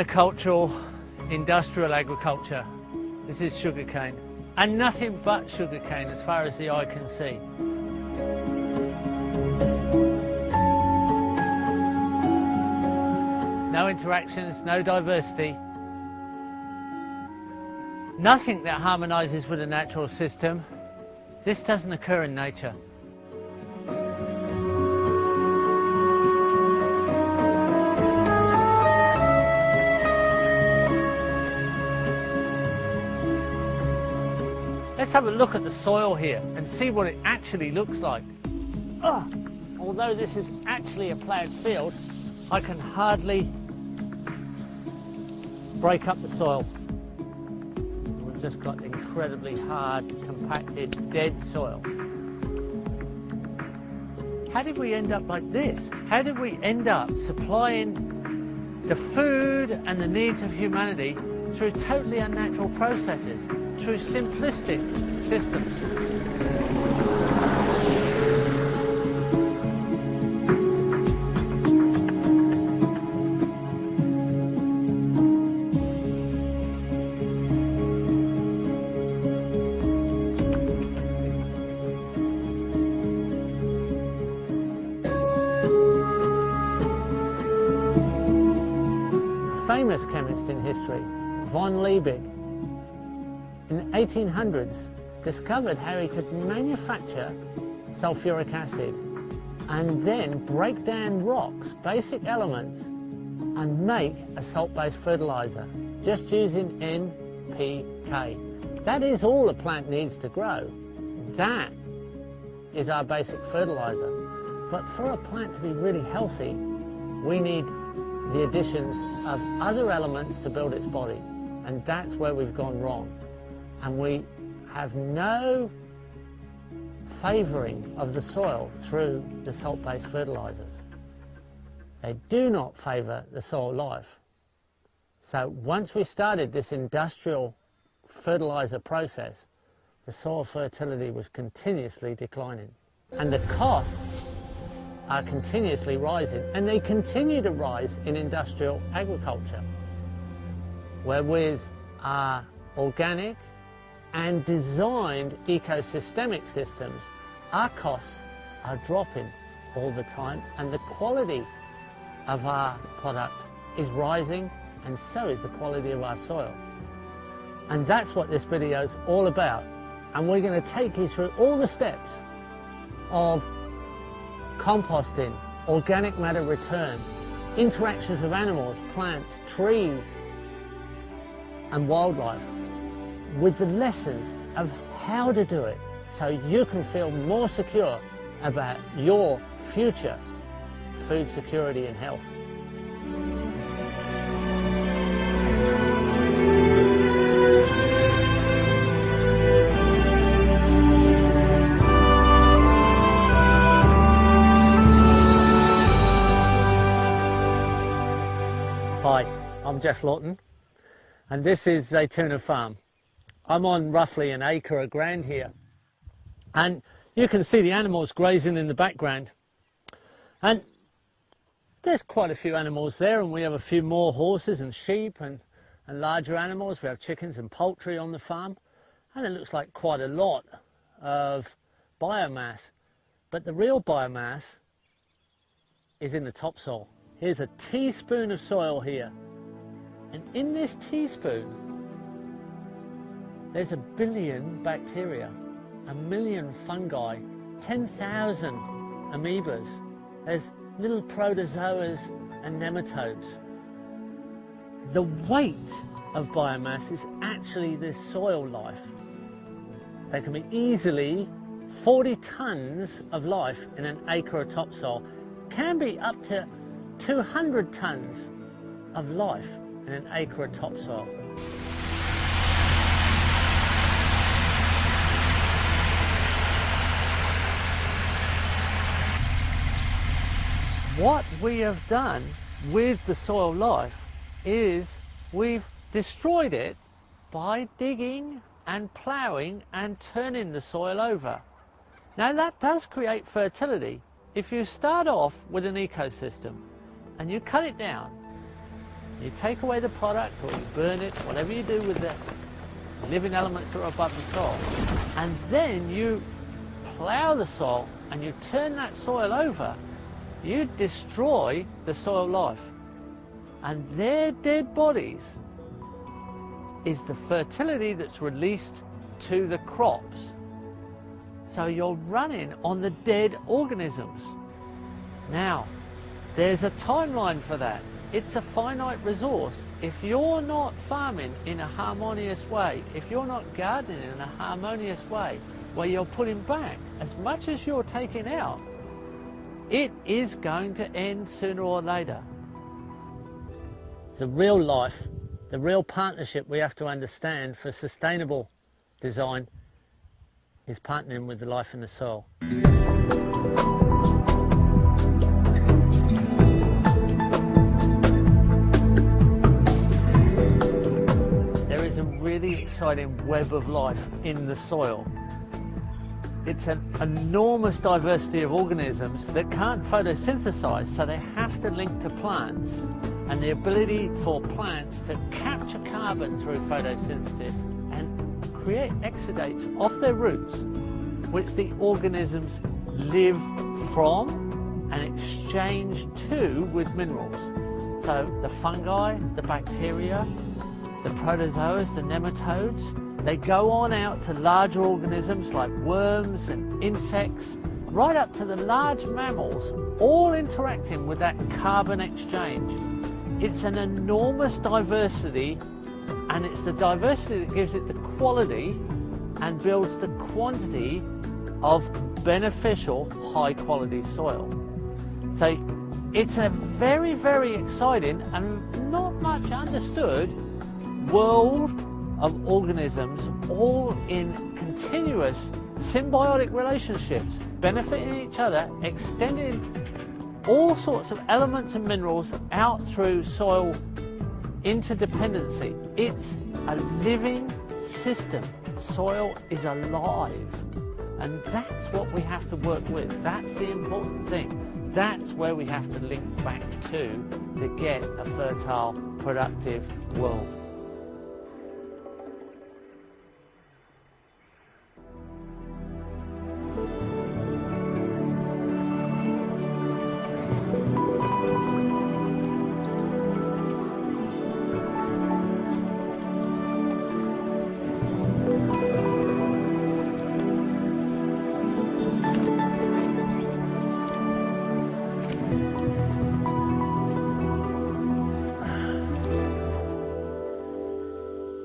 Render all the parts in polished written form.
monocultural industrial agriculture. This is sugarcane, and nothing but sugarcane as far as the eye can see. No interactions, no diversity. Nothing that harmonises with the natural system. This doesn't occur in nature. Let's have a look at the soil here and see what it actually looks like. Although this is actually a ploughed field, I can hardly break up the soil. We've just got incredibly hard, compacted, dead soil. How did we end up like this? How did we end up supplying the food and the needs of humanity through totally unnatural processes, through simplistic systems? Famous chemist in history, von Liebig, in the 1800s discovered how he could manufacture sulfuric acid and then break down rocks, basic elements, and make a salt-based fertilizer just using NPK. That is all a plant needs to grow. That is our basic fertilizer. But for a plant to be really healthy, we need the additions of other elements to build its body, and that's where we've gone wrong. And we have no favouring of the soil through the salt-based fertilizers. They do not favour the soil life. So once we started this industrial fertilizer process, the soil fertility was continuously declining, and the costs are continuously rising, and they continue to rise in industrial agriculture, where with our organic and designed ecosystemic systems, our costs are dropping all the time, and the quality of our product is rising, and so is the quality of our soil. And that's what this video is all about, and we're going to take you through all the steps of composting, organic matter return, interactions of animals, plants, trees and wildlife, with the lessons of how to do it so you can feel more secure about your future food security and health. Hi, I'm Geoff Lawton, and this is Zaytuna Farm. I'm on roughly an acre of ground here, and you can see the animals grazing in the background, and there's quite a few animals there, and we have a few more horses and sheep and larger animals. We have chickens and poultry on the farm, and it looks like quite a lot of biomass, but the real biomass is in the topsoil. Here's a teaspoon of soil here, and in this teaspoon there's 1 billion bacteria, 1 million fungi, 10,000 amoebas, there's little protozoas and nematodes. The weight of biomass is actually this soil life. There can be easily 40 tonnes of life in an acre of topsoil. Can be up to 200 tonnes of life in an acre of topsoil. What we have done with the soil life is we've destroyed it by digging and ploughing and turning the soil over. Now that does create fertility. If you start off with an ecosystem and you cut it down, You take away the product, or you burn it, whatever you do with the living elements that are above the soil, and then you plough the soil and you turn that soil over, you destroy the soil life. And their dead bodies is the fertility that's released to the crops. So you're running on the dead organisms. Now, there's a timeline for that. It's a finite resource. If you're not farming in a harmonious way, if you're not gardening in a harmonious way, where you're putting back as much as you're taking out, it is going to end sooner or later. The real life, the real partnership we have to understand for sustainable design is partnering with the life in the soil. There is a really exciting web of life in the soil. It's an enormous diversity of organisms that can't photosynthesize, so they have to link to plants, and the ability for plants to capture carbon through photosynthesis and create exudates off their roots, which the organisms live from and exchange to with minerals. So the fungi, the bacteria, the protozoas, the nematodes, they go on out to larger organisms like worms and insects, right up to the large mammals, all interacting with that carbon exchange. It's an enormous diversity, and it's the diversity that gives it the quality and builds the quantity of beneficial, high quality soil. So it's a very, very exciting and not much understood world of organisms, all in continuous symbiotic relationships, benefiting each other, extending all sorts of elements and minerals out through soil interdependency. It's a living system. Soil is alive, and that's what we have to work with. That's the important thing. That's where we have to link back to get a fertile, productive world.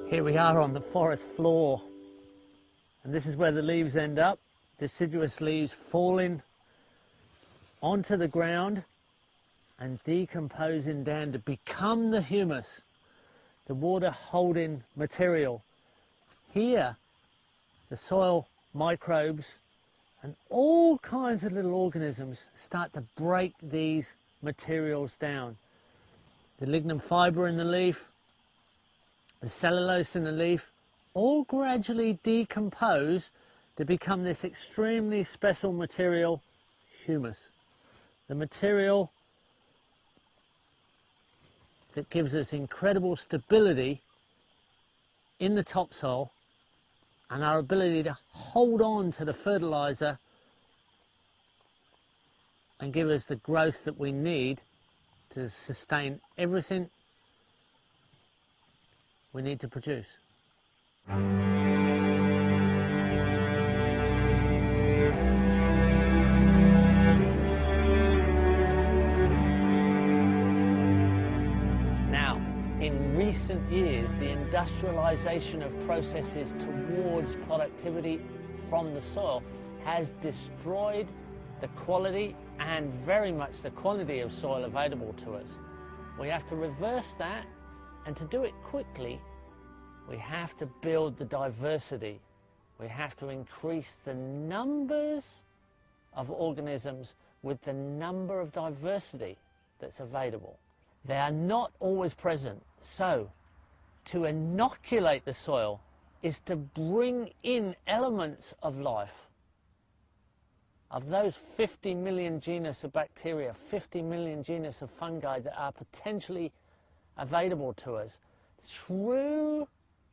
Here we are on the forest floor, and this is where the leaves end up, deciduous leaves falling onto the ground and decomposing down to become the humus, the water holding material. Here, the soil microbes and all kinds of little organisms start to break these materials down. The lignin fibre in the leaf, the cellulose in the leaf, all gradually decompose to become this extremely special material, humus. The material that gives us incredible stability in the topsoil and our ability to hold on to the fertilizer and give us the growth that we need to sustain everything we need to produce. Now, in recent years, the industrialization of processes towards productivity from the soil has destroyed the quality and very much the quantity of soil available to us. We have to reverse that, and to do it quickly, we have to build the diversity. We have to increase the numbers of organisms with the number of diversity that's available. They are not always present, so to inoculate the soil is to bring in elements of life. Of those 50 million genus of bacteria, 50 million genus of fungi that are potentially available to us through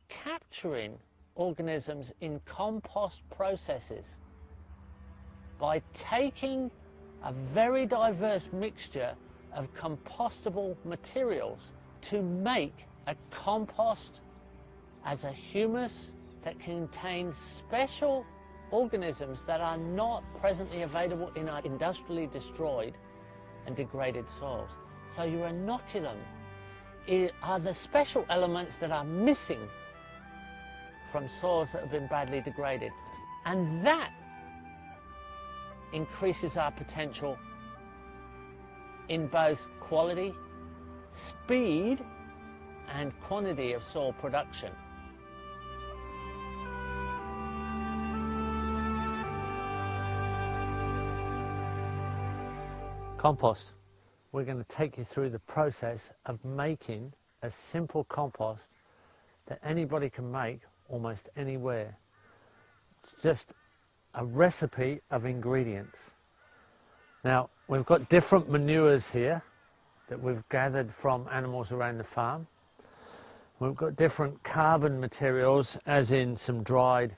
capturing organisms in compost processes. By taking a very diverse mixture of compostable materials to make a compost as a humus that contains special organisms that are not presently available in our industrially destroyed and degraded soils. So your inoculum are the special elements that are missing from soils that have been badly degraded. And that increases our potential in both quality, speed, and quantity of soil production. Compost. We're going to take you through the process of making a simple compost that anybody can make almost anywhere. It's just a recipe of ingredients. Now, we've got different manures here that we've gathered from animals around the farm. We've got different carbon materials, as in some dried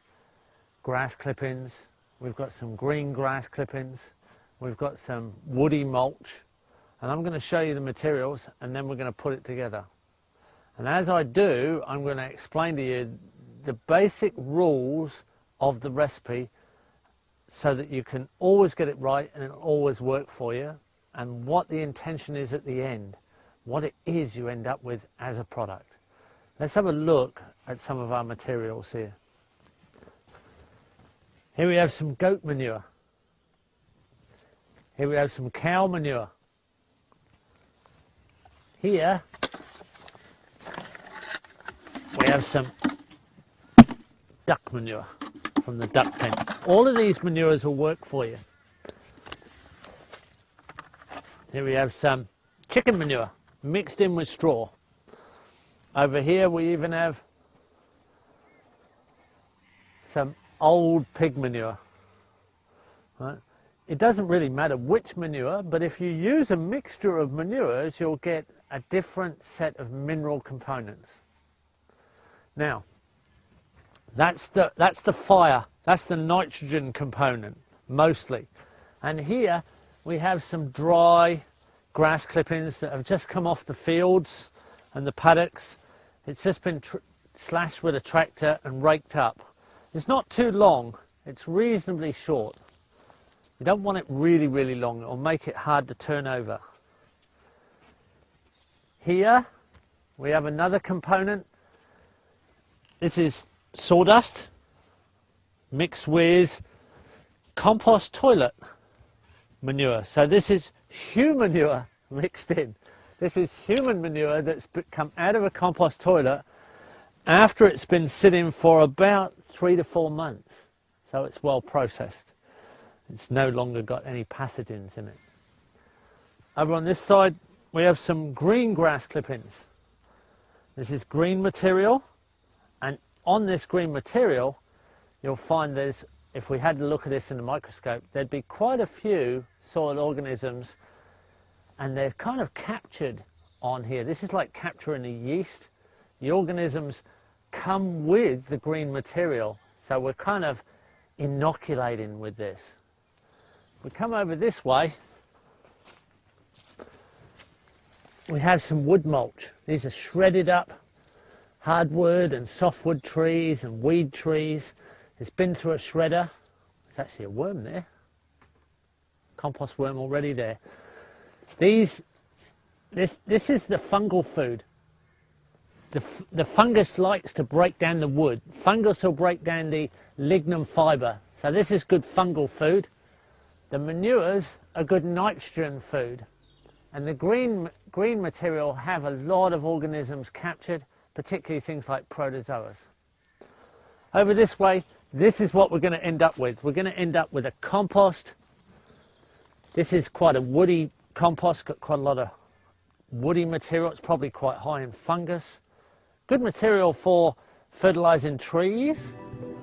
grass clippings. We've got some green grass clippings. We've got some woody mulch. And I'm going to show you the materials, and then we're going to put it together. And as I do, I'm going to explain to you the basic rules of the recipe so that you can always get it right and it'll always work for you, and what the intention is at the end, what it is you end up with as a product. Let's have a look at some of our materials here. Here we have some goat manure. Here we have some cow manure. Here we have some duck manure from the duck pen. All of these manures will work for you. Here we have some chicken manure mixed in with straw. Over here we even have some old pig manure. Right? It doesn't really matter which manure, but if you use a mixture of manures, you'll get a different set of mineral components. Now, that's the fire, that's the nitrogen component, mostly. And here we have some dry grass clippings that have just come off the fields and the paddocks. It's just been slashed with a tractor and raked up. It's not too long, it's reasonably short. You don't want it really, really long, it'll make it hard to turn over. Here we have another component. This is sawdust mixed with compost toilet manure. So this is human manure mixed in. This is human manure that's come out of a compost toilet after it's been sitting for about 3 to 4 months. So it's well processed. It's no longer got any pathogens in it. Over on this side we have some green grass clippings. This is green material, and on this green material you'll find there's, if we had to look at this in the microscope, there'd be quite a few soil organisms, and they're kind of captured on here. This is like capturing a yeast. The organisms come with the green material, so we're kind of inoculating with this. We come over this way, we have some wood mulch. These are shredded up hardwood and softwood trees and weed trees. It's been through a shredder. There's actually a worm there. Compost worm already there. This is the fungal food. The fungus likes to break down the wood. Fungus will break down the lignum fibre. So this is good fungal food. The manures are good nitrogen food. And the green material have a lot of organisms captured, particularly things like protozoas. Over this way, this is what we're going to end up with. We're going to end up with a compost. This is quite a woody compost, got quite a lot of woody material. It's probably quite high in fungus. Good material for fertilizing trees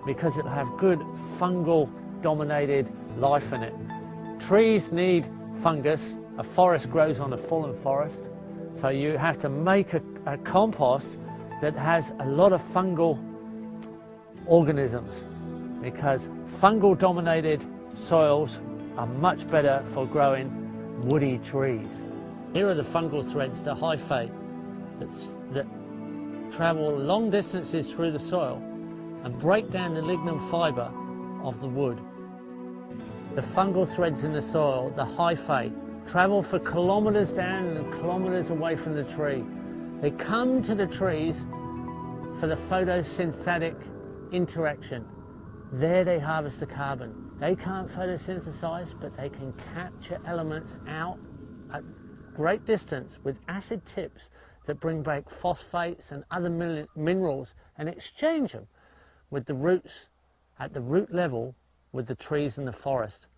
because it'll have good fungal dominated life in it. Trees need fungus. A forest grows on a fallen forest. So you have to make a compost that has a lot of fungal organisms, because fungal dominated soils are much better for growing woody trees. Here are the fungal threads, the hyphae, that travel long distances through the soil and break down the lignum fibre of the wood. The fungal threads in the soil, the hyphae, travel for kilometres down and kilometres away from the tree. They come to the trees for the photosynthetic interaction. There they harvest the carbon. They can't photosynthesize, but they can capture elements out at great distance with acid tips that bring back phosphates and other minerals and exchange them with the roots at the root level with the trees in the forest.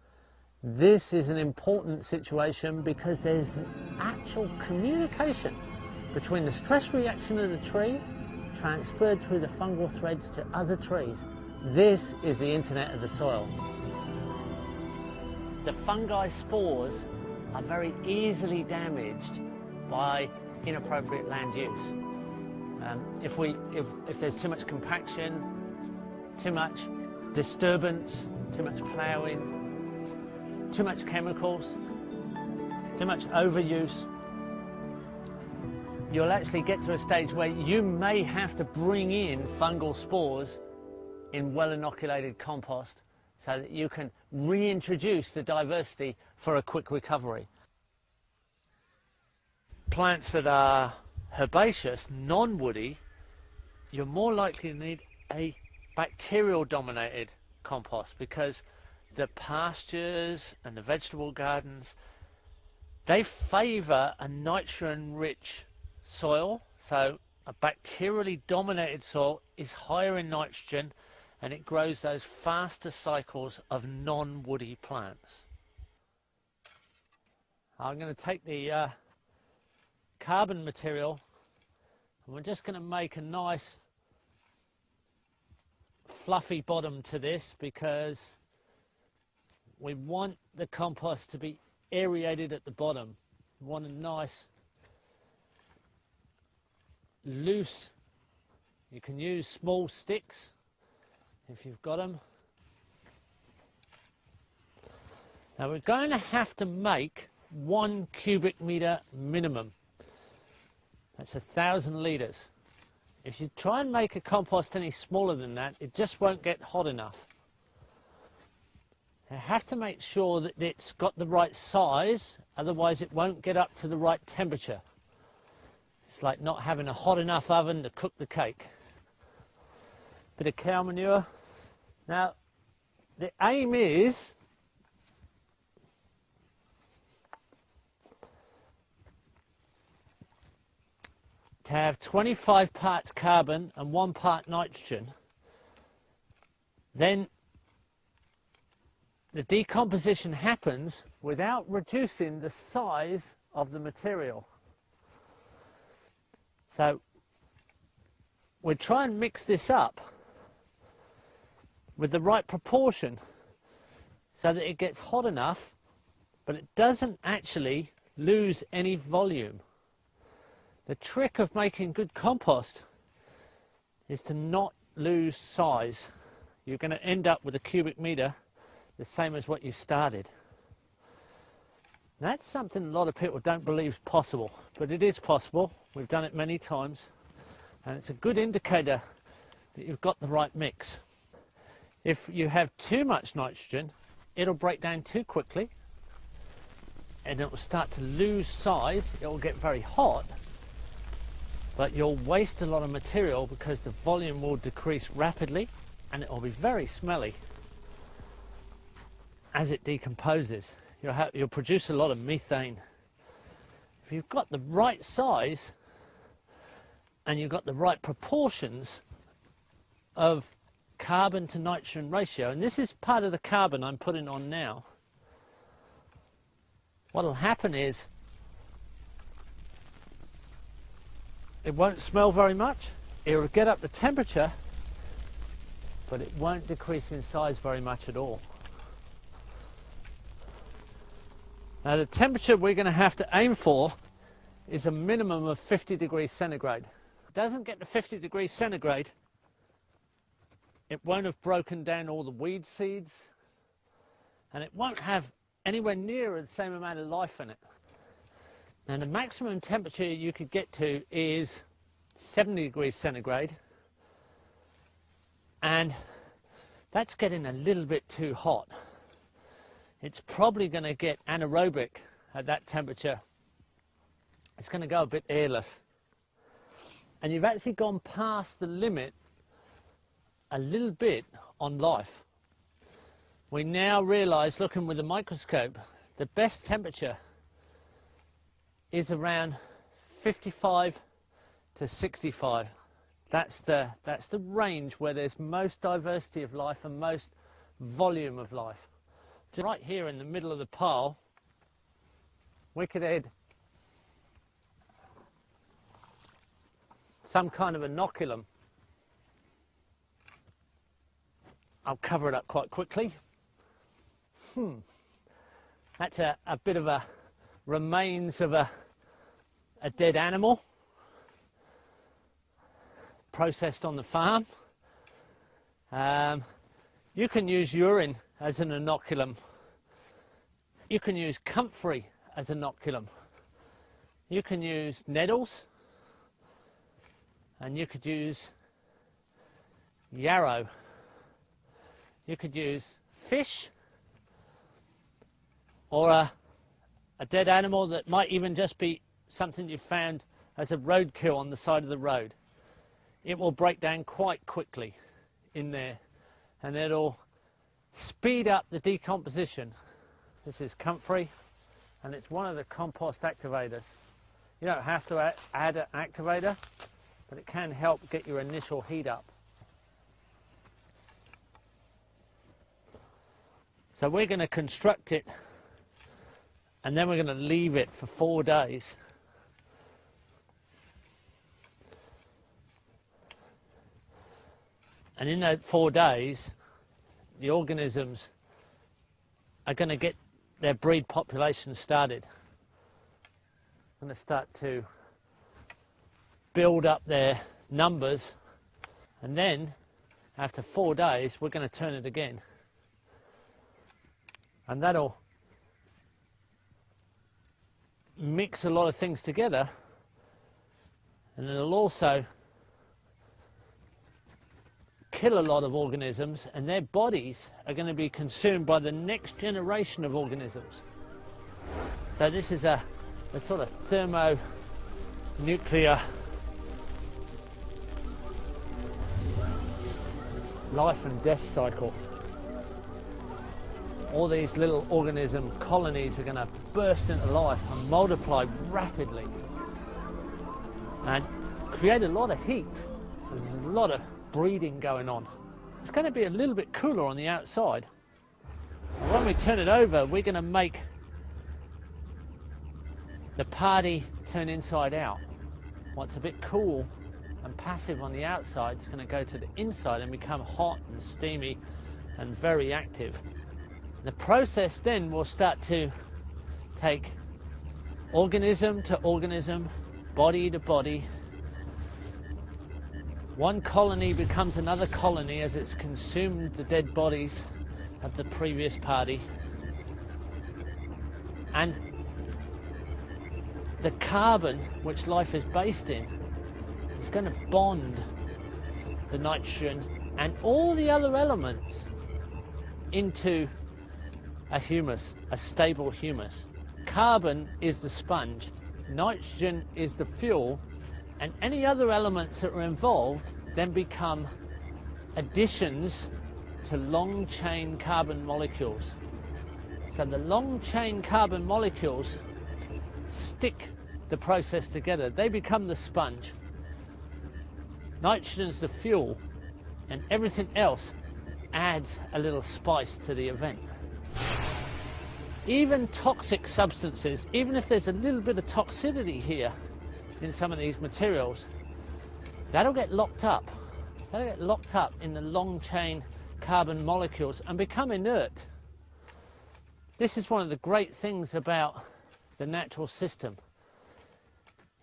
This is an important situation because there's actual communication between the stress reaction of the tree transferred through the fungal threads to other trees. This is the internet of the soil. The fungi spores are very easily damaged by inappropriate land use. If there's too much compaction, too much disturbance, too much ploughing, too much chemicals, too much overuse, you'll actually get to a stage where you may have to bring in fungal spores in well-inoculated compost so that you can reintroduce the diversity for a quick recovery. Plants that are herbaceous, non-woody, you're more likely to need a bacterial-dominated compost, because the pastures and the vegetable gardens, they favour a nitrogen-rich soil. So a bacterially dominated soil is higher in nitrogen and it grows those faster cycles of non-woody plants. I'm going to take the carbon material and we're just going to make a nice fluffy bottom to this, because we want the compost to be aerated at the bottom. We want a nice loose, you can use small sticks if you've got them. Now we're going to have to make 1 cubic metre minimum. That's 1,000 litres. If you try and make a compost any smaller than that, it just won't get hot enough. You have to make sure that it's got the right size, otherwise it won't get up to the right temperature. It's like not having a hot enough oven to cook the cake. Bit of cow manure. Now, the aim is to have 25 parts carbon and 1 part nitrogen. Then the decomposition happens without reducing the size of the material. So we try and mix this up with the right proportion so that it gets hot enough, but it doesn't actually lose any volume. The trick of making good compost is to not lose size. You're going to end up with a cubic metre the same as what you started. That's something a lot of people don't believe is possible, but it is possible. We've done it many times, and it's a good indicator that you've got the right mix. If you have too much nitrogen, it'll break down too quickly, and it will start to lose size. It will get very hot, but you'll waste a lot of material because the volume will decrease rapidly, and it will be very smelly as it decomposes. You'll produce a lot of methane. If you've got the right size and you've got the right proportions of carbon to nitrogen ratio, and this is part of the carbon I'm putting on now, what will happen is it won't smell very much, it will get up to temperature, but it won't decrease in size very much at all. Now the temperature we're going to have to aim for is a minimum of 50 degrees centigrade. If it doesn't get to 50 degrees centigrade, it won't have broken down all the weed seeds, and it won't have anywhere near the same amount of life in it. Now the maximum temperature you could get to is 70 degrees centigrade, and that's getting a little bit too hot. It's probably going to get anaerobic at that temperature. It's going to go a bit airless. And you've actually gone past the limit a little bit on life. We now realise, looking with a microscope, the best temperature is around 55 to 65. That's the range where there's most diversity of life and most volume of life. Just right here in the middle of the pile, we could add some kind of inoculum. I'll cover it up quite quickly. That's a bit of a remains of a dead animal processed on the farm. You can use urine as an inoculum. You can use comfrey as an inoculum. You can use nettles, and you could use yarrow. You could use fish, or a dead animal that might even just be something you found as a roadkill on the side of the road. It will break down quite quickly in there, and it'll speed up the decomposition. This is comfrey, and it's one of the compost activators. You don't have to add an activator, but it can help get your initial heat up. So we're going to construct it, and then we're going to leave it for 4 days. And in those 4 days, the organisms are going to get their breed population started. Going to start to build up their numbers, and then after 4 days we're going to turn it again, and that'll mix a lot of things together, and it'll also kill a lot of organisms, and their bodies are going to be consumed by the next generation of organisms. So this is a sort of thermonuclear life and death cycle. All these little organism colonies are going to burst into life and multiply rapidly and create a lot of heat. There's a lot of breeding going on. It's going to be a little bit cooler on the outside, and when we turn it over, we're going to make the party turn inside out. What's a bit cool and passive on the outside is going to go to the inside and become hot and steamy and very active. The process then will start to take organism to organism, body to body. One colony becomes another colony as it's consumed the dead bodies of the previous party. And the carbon, which life is based in, is going to bond the nitrogen and all the other elements into a humus, a stable humus. Carbon is the sponge, nitrogen is the fuel, and any other elements that are involved then become additions to long chain carbon molecules. So the long chain carbon molecules stick the process together. They become the sponge. Nitrogen's the fuel, and everything else adds a little spice to the event. Even toxic substances, even if there's a little bit of toxicity here in some of these materials, that'll get locked up. That'll get locked up in the long chain carbon molecules and become inert. This is one of the great things about the natural system.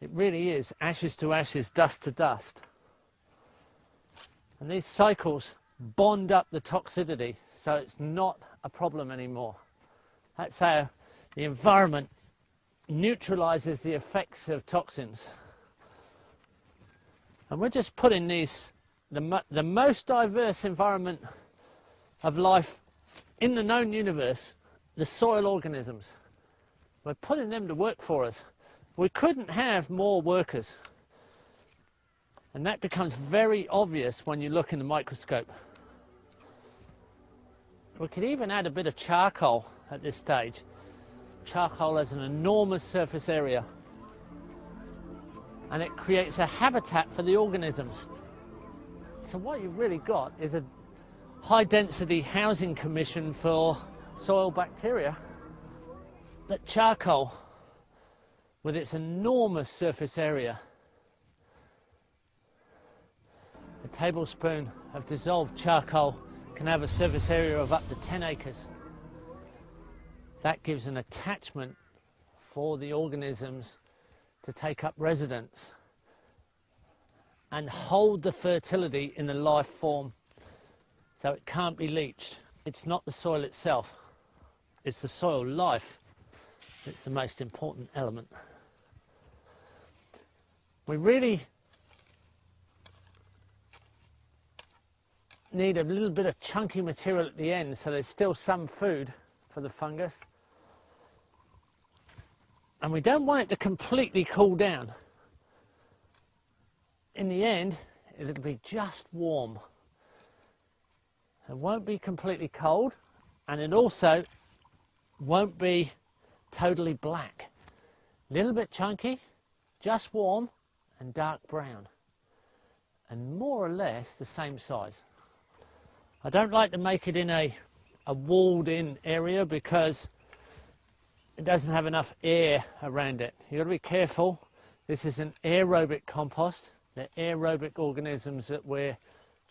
It really is ashes to ashes, dust to dust. And these cycles bond up the toxicity, so it's not a problem anymore. That's how the environment neutralizes the effects of toxins. And we're just putting these, the most diverse environment of life in the known universe, the soil organisms. We're putting them to work for us. We couldn't have more workers. And that becomes very obvious when you look in the microscope. We could even add a bit of charcoal at this stage. Charcoal has an enormous surface area, and it creates a habitat for the organisms. So what you've really got is a high density housing commission for soil bacteria. That charcoal, with its enormous surface area, a tablespoon of dissolved charcoal can have a surface area of up to 10 acres. That gives an attachment for the organisms to take up residence and hold the fertility in the life form, so it can't be leached. It's not the soil itself, it's the soil life that's the most important element. We really need a little bit of chunky material at the end, so there's still some food for the fungus. And we don't want it to completely cool down. In the end, it'll be just warm. It won't be completely cold, and it also won't be totally black. A little bit chunky, just warm, and dark brown. And more or less the same size. I don't like to make it in a walled-in area because it doesn't have enough air around it. You've got to be careful. This is an aerobic compost. They're aerobic organisms that we're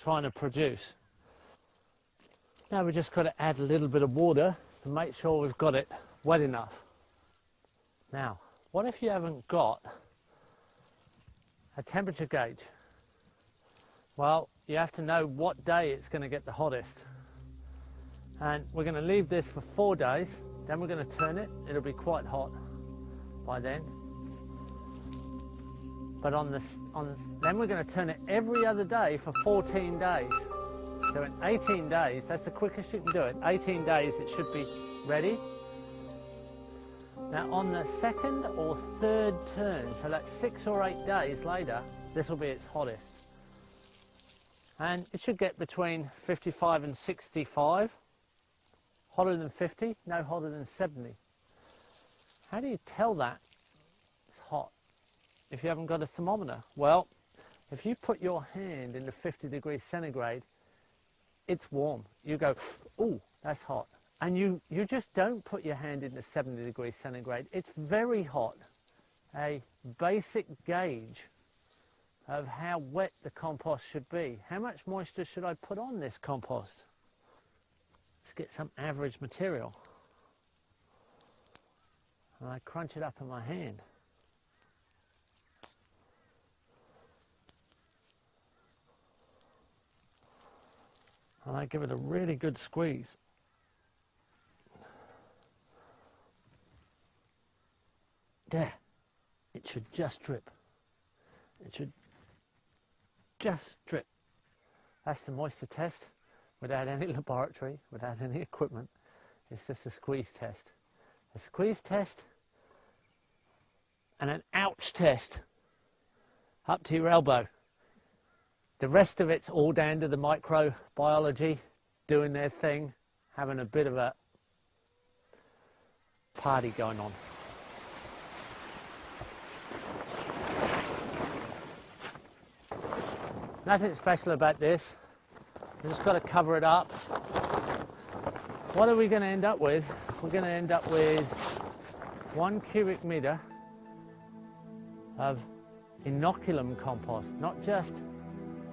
trying to produce. Now we've just got to add a little bit of water to make sure we've got it wet enough. Now, what if you haven't got a temperature gauge? Well, you have to know what day it's going to get the hottest. And we're going to leave this for 4 days. Then we're going to turn it. It'll be quite hot by then. But then we're going to turn it every other day for 14 days. So in 18 days, that's the quickest you can do it. 18 days it should be ready. Now on the second or third turn, so that's 6 or 8 days later, this will be its hottest. And it should get between 55 and 65. Hotter than 50, no hotter than 70. How do you tell that it's hot if you haven't got a thermometer? Well, if you put your hand into 50 degrees centigrade, it's warm. You go, oh, that's hot. And you just don't put your hand into 70 degrees centigrade. It's very hot. A basic gauge of how wet the compost should be. How much moisture should I put on this compost? Let's get some average material. And I crunch it up in my hand. And I give it a really good squeeze. There. It should just drip. It should just drip. That's the moisture test. Without any laboratory, without any equipment. It's just a squeeze test. A squeeze test and an ouch test up to your elbow. The rest of it's all down to the microbiology doing their thing, having a bit of a party going on. Nothing special about this. We've just got to cover it up. What are we going to end up with? We're going to end up with 1 cubic meter of inoculum compost. Not just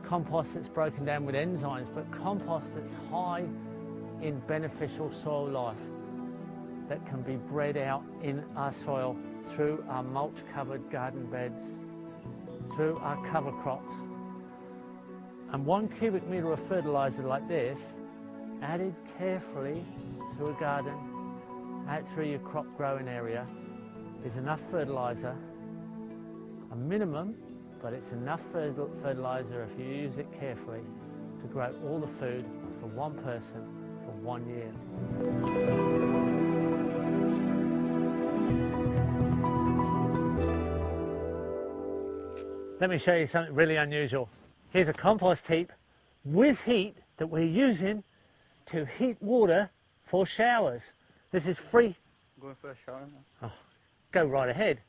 compost that's broken down with enzymes, but compost that's high in beneficial soil life. that can be bred out in our soil through our mulch-covered garden beds, through our cover crops. And 1 cubic metre of fertiliser like this, added carefully to a garden, out through your crop growing area, is enough fertiliser, a minimum, but it's enough fertiliser if you use it carefully to grow all the food for one person for 1 year. Let me show you something really unusual. Here's a compost heap with heat that we're using to heat water for showers. This is free. Going for a shower now? Oh, go right ahead.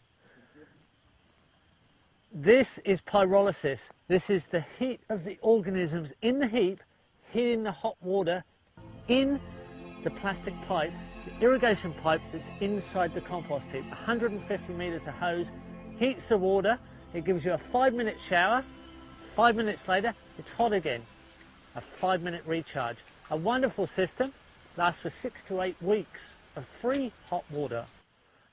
This is pyrolysis. This is the heat of the organisms in the heap heating the hot water in the plastic pipe, the irrigation pipe that's inside the compost heap. 150 metres of hose heats the water. It gives you a 5-minute shower. 5 minutes later, it's hot again. A 5-minute recharge. A wonderful system. Lasts for 6 to 8 weeks of free hot water.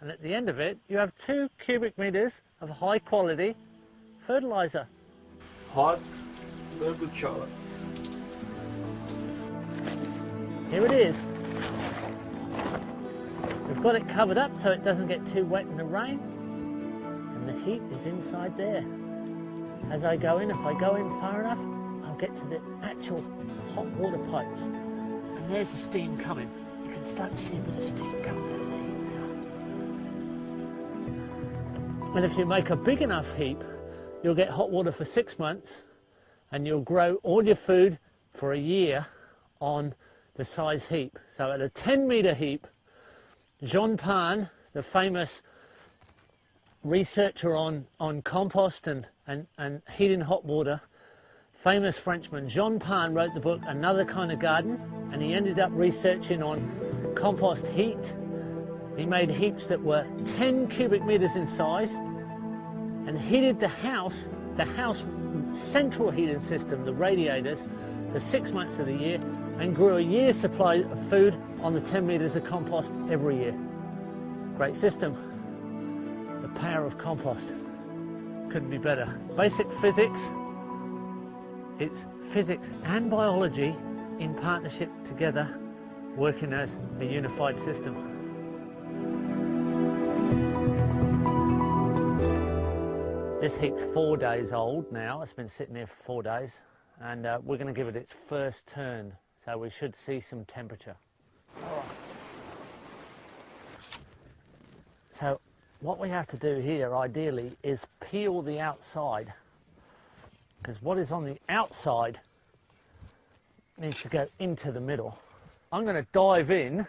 And at the end of it, you have 2 cubic metres of high quality fertiliser. Hot, very good shower. Here it is. We've got it covered up so it doesn't get too wet in the rain. And the heat is inside there. As I go in, if I go in far enough, I'll get to the actual hot water pipes. And there's the steam coming. You can start to see a bit of steam coming out of the heat now. And if you make a big enough heap, you'll get hot water for 6 months, and you'll grow all your food for a year on the size heap. So at a 10-metre heap, John Pan, the famous researcher on compost and heating hot water, famous Frenchman, John Pan wrote the book Another Kind of Garden, and he ended up researching on compost heat. He made heaps that were 10 cubic metres in size and heated the house central heating system, the radiators, for 6 months of the year, and grew a year's supply of food on the 10 metres of compost every year. Great system. The power of compost. Couldn't be better. Basic physics. It's physics and biology in partnership together, working as a unified system. This heap's 4 days old now. It's been sitting here for 4 days, and we're going to give it its first turn, so we should see some temperature. So what we have to do here ideally is peel the outside, because what is on the outside needs to go into the middle. I'm going to dive in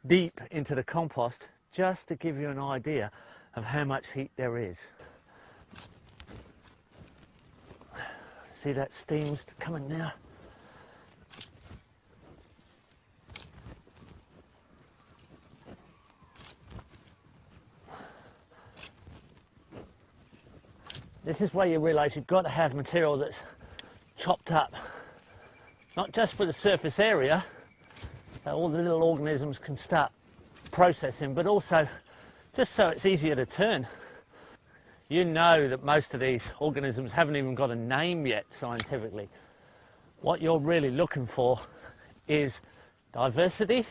deep into the compost just to give you an idea of how much heat there is. See that steam's coming now? This is where you realise you've got to have material that's chopped up, not just for the surface area that all the little organisms can start processing, but also just so it's easier to turn. You know that most of these organisms haven't even got a name yet scientifically. What you're really looking for is diversity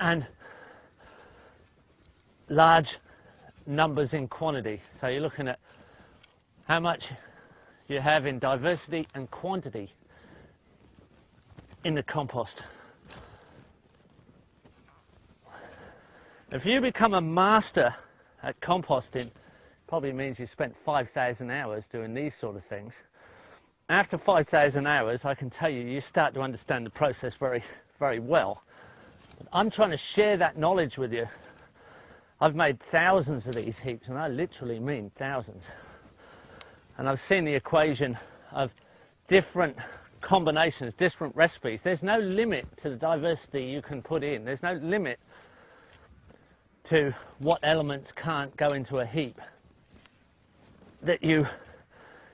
and large numbers in quantity. So you're looking at how much you have in diversity and quantity in the compost. If you become a master at composting, probably means you spent 5,000 hours doing these sort of things. After 5,000 hours, I can tell you, you start to understand the process very, very well. But I'm trying to share that knowledge with you. I've made thousands of these heaps, and I literally mean thousands. And I've seen the equation of different combinations, different recipes. There's no limit to the diversity you can put in. There's no limit to what elements can't go into a heap that you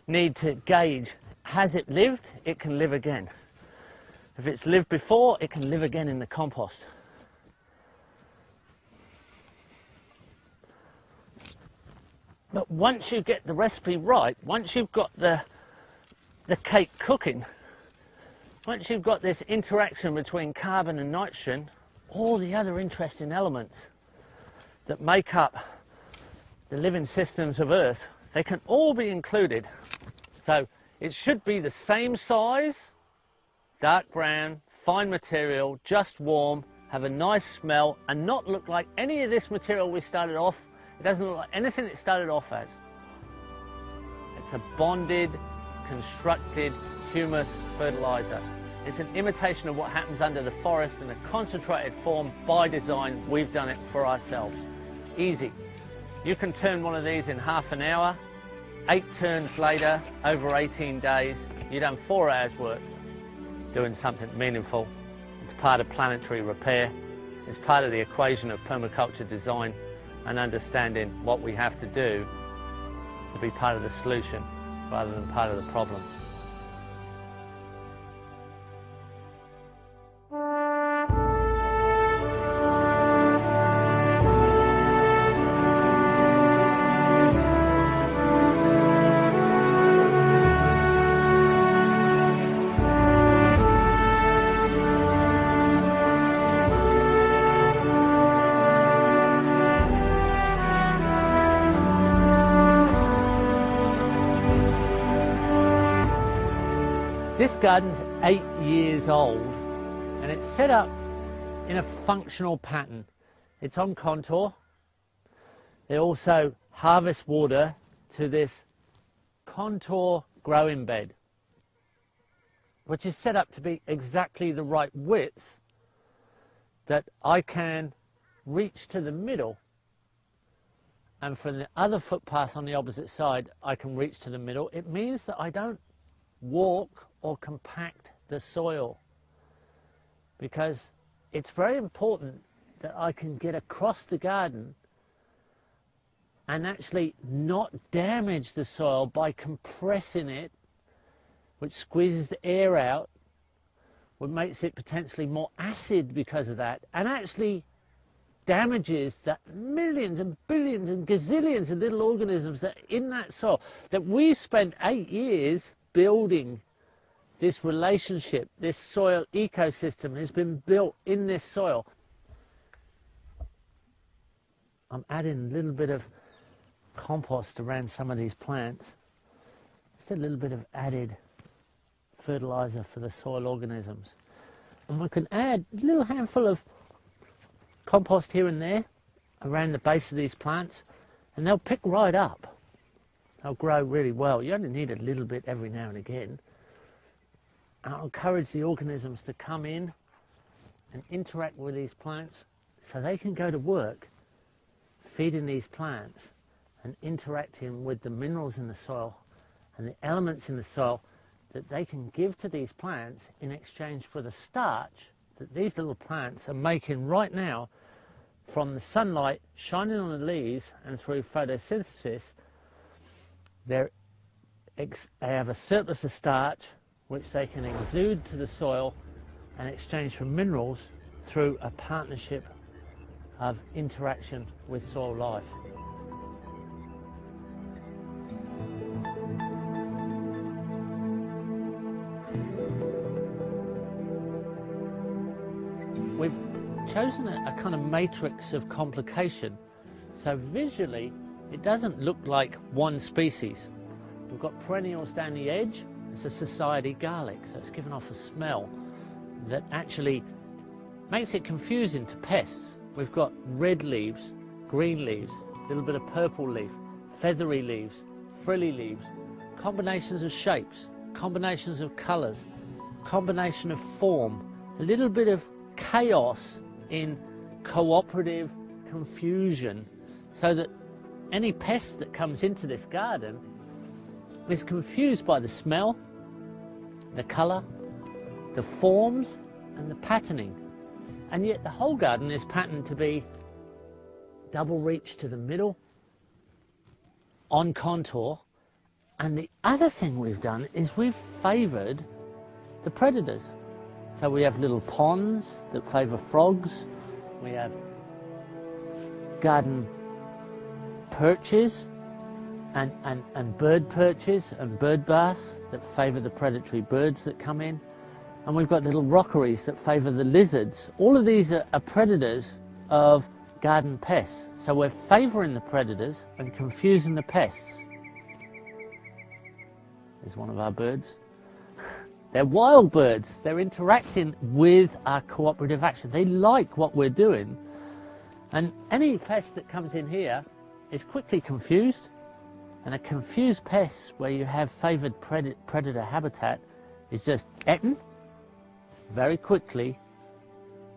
need to gauge. Has it lived? It can live again. If it's lived before, it can live again in the compost. But once you get the recipe right, once you've got the cake cooking, once you've got this interaction between carbon and nitrogen, all the other interesting elements that make up the living systems of Earth, they can all be included. So it should be the same size, dark brown, fine material, just warm, have a nice smell, and not look like any of this material we started off. It doesn't look like anything it started off as. It's a bonded, constructed humus fertilizer. It's an imitation of what happens under the forest in a concentrated form. By design, we've done it for ourselves. Easy. You can turn one of these in half an hour, 8 turns later, over 18 days, you've done 4 hours work doing something meaningful. It's part of planetary repair. It's part of the equation of permaculture design and understanding what we have to do to be part of the solution rather than part of the problem. This garden's 8 years old and it's set up in a functional pattern. It's on contour. They also harvest water to this contour growing bed, which is set up to be exactly the right width that I can reach to the middle, and from the other footpath on the opposite side I can reach to the middle. It means that I don't walk or compact the soil, because it's very important that I can get across the garden and actually not damage the soil by compressing it, which squeezes the air out, which makes it potentially more acid because of that, and actually damages the millions and billions and gazillions of little organisms that are in that soil, that we spent 8 years building. This relationship, this soil ecosystem has been built in this soil. I'm adding a little bit of compost around some of these plants. Just a little bit of added fertilizer for the soil organisms. And we can add a little handful of compost here and there around the base of these plants, and they'll pick right up. They'll grow really well. You only need a little bit every now and again. I'll encourage the organisms to come in and interact with these plants so they can go to work feeding these plants and interacting with the minerals in the soil and the elements in the soil that they can give to these plants in exchange for the starch that these little plants are making right now from the sunlight shining on the leaves, and through photosynthesis they have a surplus of starch which they can exude to the soil and exchange for minerals through a partnership of interaction with soil life. We've chosen a kind of matrix of complication, so visually it doesn't look like one species. We've got perennials down the edge. It's a society garlic, so it's given off a smell that actually makes it confusing to pests. We've got red leaves, green leaves, a little bit of purple leaf, feathery leaves, frilly leaves, combinations of shapes, combinations of colours, combination of form, a little bit of chaos in cooperative confusion, so that any pest that comes into this garden is confused by the smell, the colour, the forms and the patterning. And yet the whole garden is patterned to be double reach to the middle, on contour. And the other thing we've done is we've favoured the predators. So we have little ponds that favour frogs. We have garden perches and bird perches and bird baths that favour the predatory birds that come in. And we've got little rockeries that favour the lizards. All of these are predators of garden pests. So we're favouring the predators and confusing the pests. There's one of our birds. They're wild birds. They're interacting with our cooperative action. They like what we're doing. And any pest that comes in here is quickly confused. And a confused pest where you have favoured predator habitat is just eaten very quickly,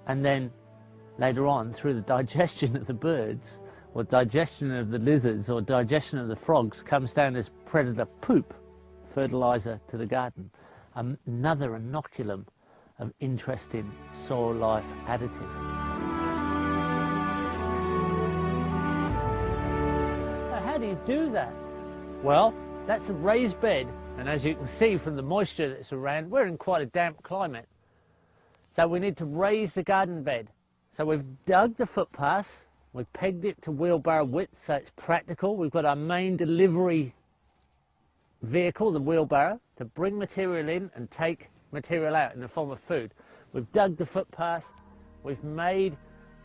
and then later on through the digestion of the birds or digestion of the lizards or digestion of the frogs comes down as predator poop, fertiliser to the garden. Another inoculum of interesting soil life additive. So how do you do that? Well, that's a raised bed, and as you can see from the moisture that's around, we're in quite a damp climate. So we need to raise the garden bed. So we've dug the footpath, we've pegged it to wheelbarrow width so it's practical. We've got our main delivery vehicle, the wheelbarrow, to bring material in and take material out in the form of food. We've dug the footpath, we've made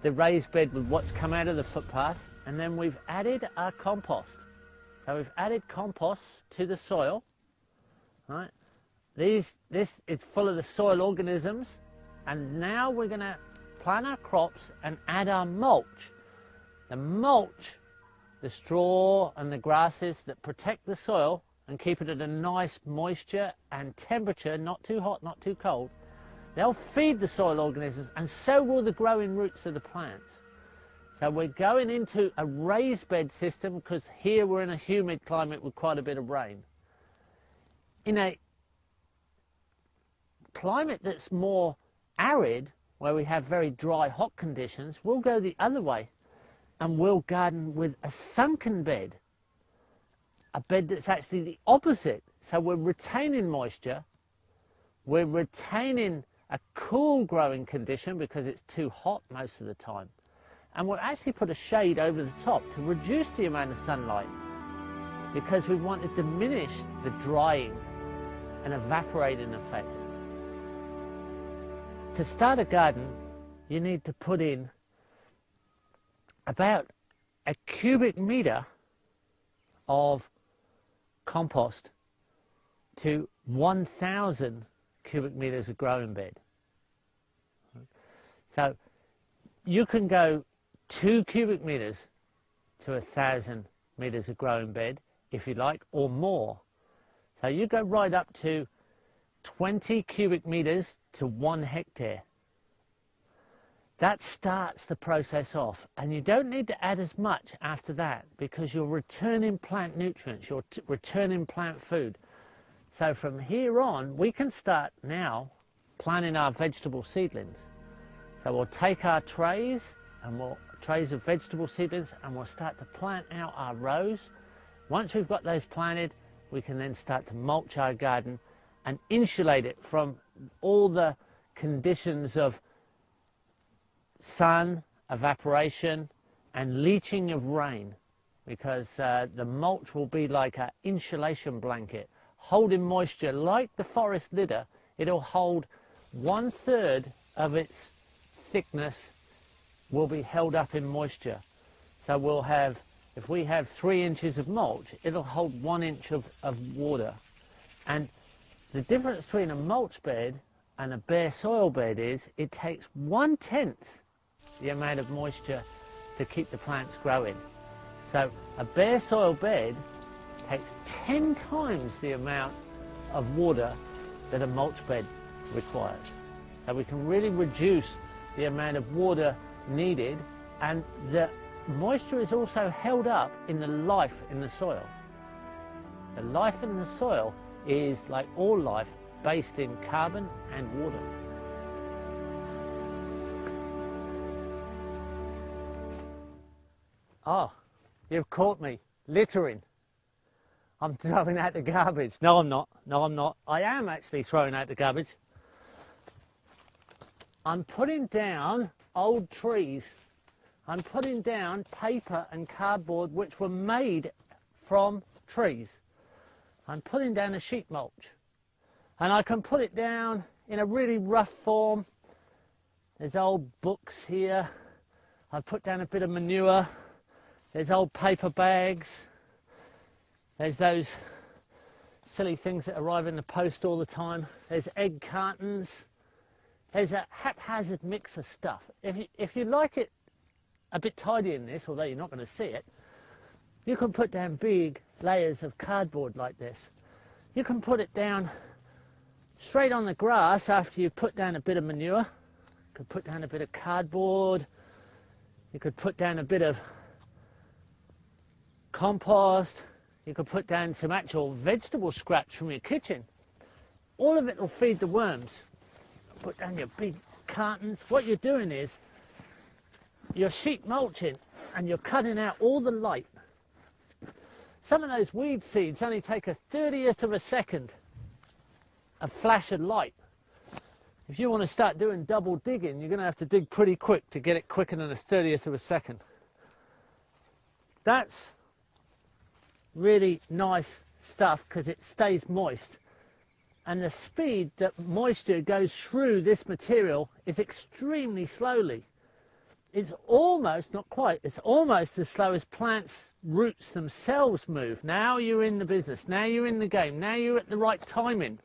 the raised bed with what's come out of the footpath, and then we've added our compost. So we've added compost to the soil, right? This is full of the soil organisms, and now we're going to plant our crops and add our mulch. The mulch, the straw and the grasses that protect the soil and keep it at a nice moisture and temperature, not too hot, not too cold, they'll feed the soil organisms, and so will the growing roots of the plants. So we're going into a raised bed system because here we're in a humid climate with quite a bit of rain. In a climate that's more arid, where we have very dry, hot conditions, we'll go the other way and we'll garden with a sunken bed, a bed that's actually the opposite. So we're retaining moisture, we're retaining a cool growing condition because it's too hot most of the time. And we'll actually put a shade over the top to reduce the amount of sunlight because we want to diminish the drying and evaporating effect. To start a garden, you need to put in about a cubic metre of compost to 1,000 cubic metres of growing bed. So you can go 2 cubic metres to 1,000 metres of growing bed if you like, or more. So you go right up to 20 cubic metres to 1 hectare. That starts the process off, and you don't need to add as much after that because you're returning plant nutrients, you're returning plant food. So from here on, we can start now planting our vegetable seedlings. So we'll take our trays of vegetable seedlings and we'll start to plant out our rows. Once we've got those planted, we can then start to mulch our garden and insulate it from all the conditions of sun, evaporation and leaching of rain, because the mulch will be like an insulation blanket holding moisture like the forest litter. It'll hold 1/3 of its thickness will be held up in moisture. So we'll have, if we have 3 inches of mulch, it'll hold 1 inch of water. And the difference between a mulch bed and a bare soil bed is it takes 1/10 the amount of moisture to keep the plants growing. So a bare soil bed takes 10 times the amount of water that a mulch bed requires. So we can really reduce the amount of water needed, and the moisture is also held up in the life in the soil. The life in the soil is, like all life, based in carbon and water. Oh, you've caught me littering. I'm throwing out the garbage. No, I'm not. No, I'm not. I am actually throwing out the garbage. I'm putting down old trees. I'm putting down paper and cardboard which were made from trees. I'm putting down a sheet mulch. And I can put it down in a really rough form. There's old books here. I've put down a bit of manure. There's old paper bags. There's those silly things that arrive in the post all the time. There's egg cartons. There's a haphazard mix of stuff. If you like it a bit tidy in this, although you're not going to see it, you can put down big layers of cardboard like this. You can put it down straight on the grass after you put down a bit of manure. You could put down a bit of cardboard. You could put down a bit of compost. You could put down some actual vegetable scraps from your kitchen. All of it will feed the worms. Put down your big cartons. What you're doing is you're sheet mulching and you're cutting out all the light. Some of those weed seeds only take a 30th of a second of flash of light. If you want to start doing double digging, you're going to have to dig pretty quick to get it quicker than a 30th of a second. That's really nice stuff because it stays moist. And the speed that moisture goes through this material is extremely slowly. It's almost, not quite, it's almost as slow as plants' roots themselves move. Now you're in the business, now you're in the game, now you're at the right timing.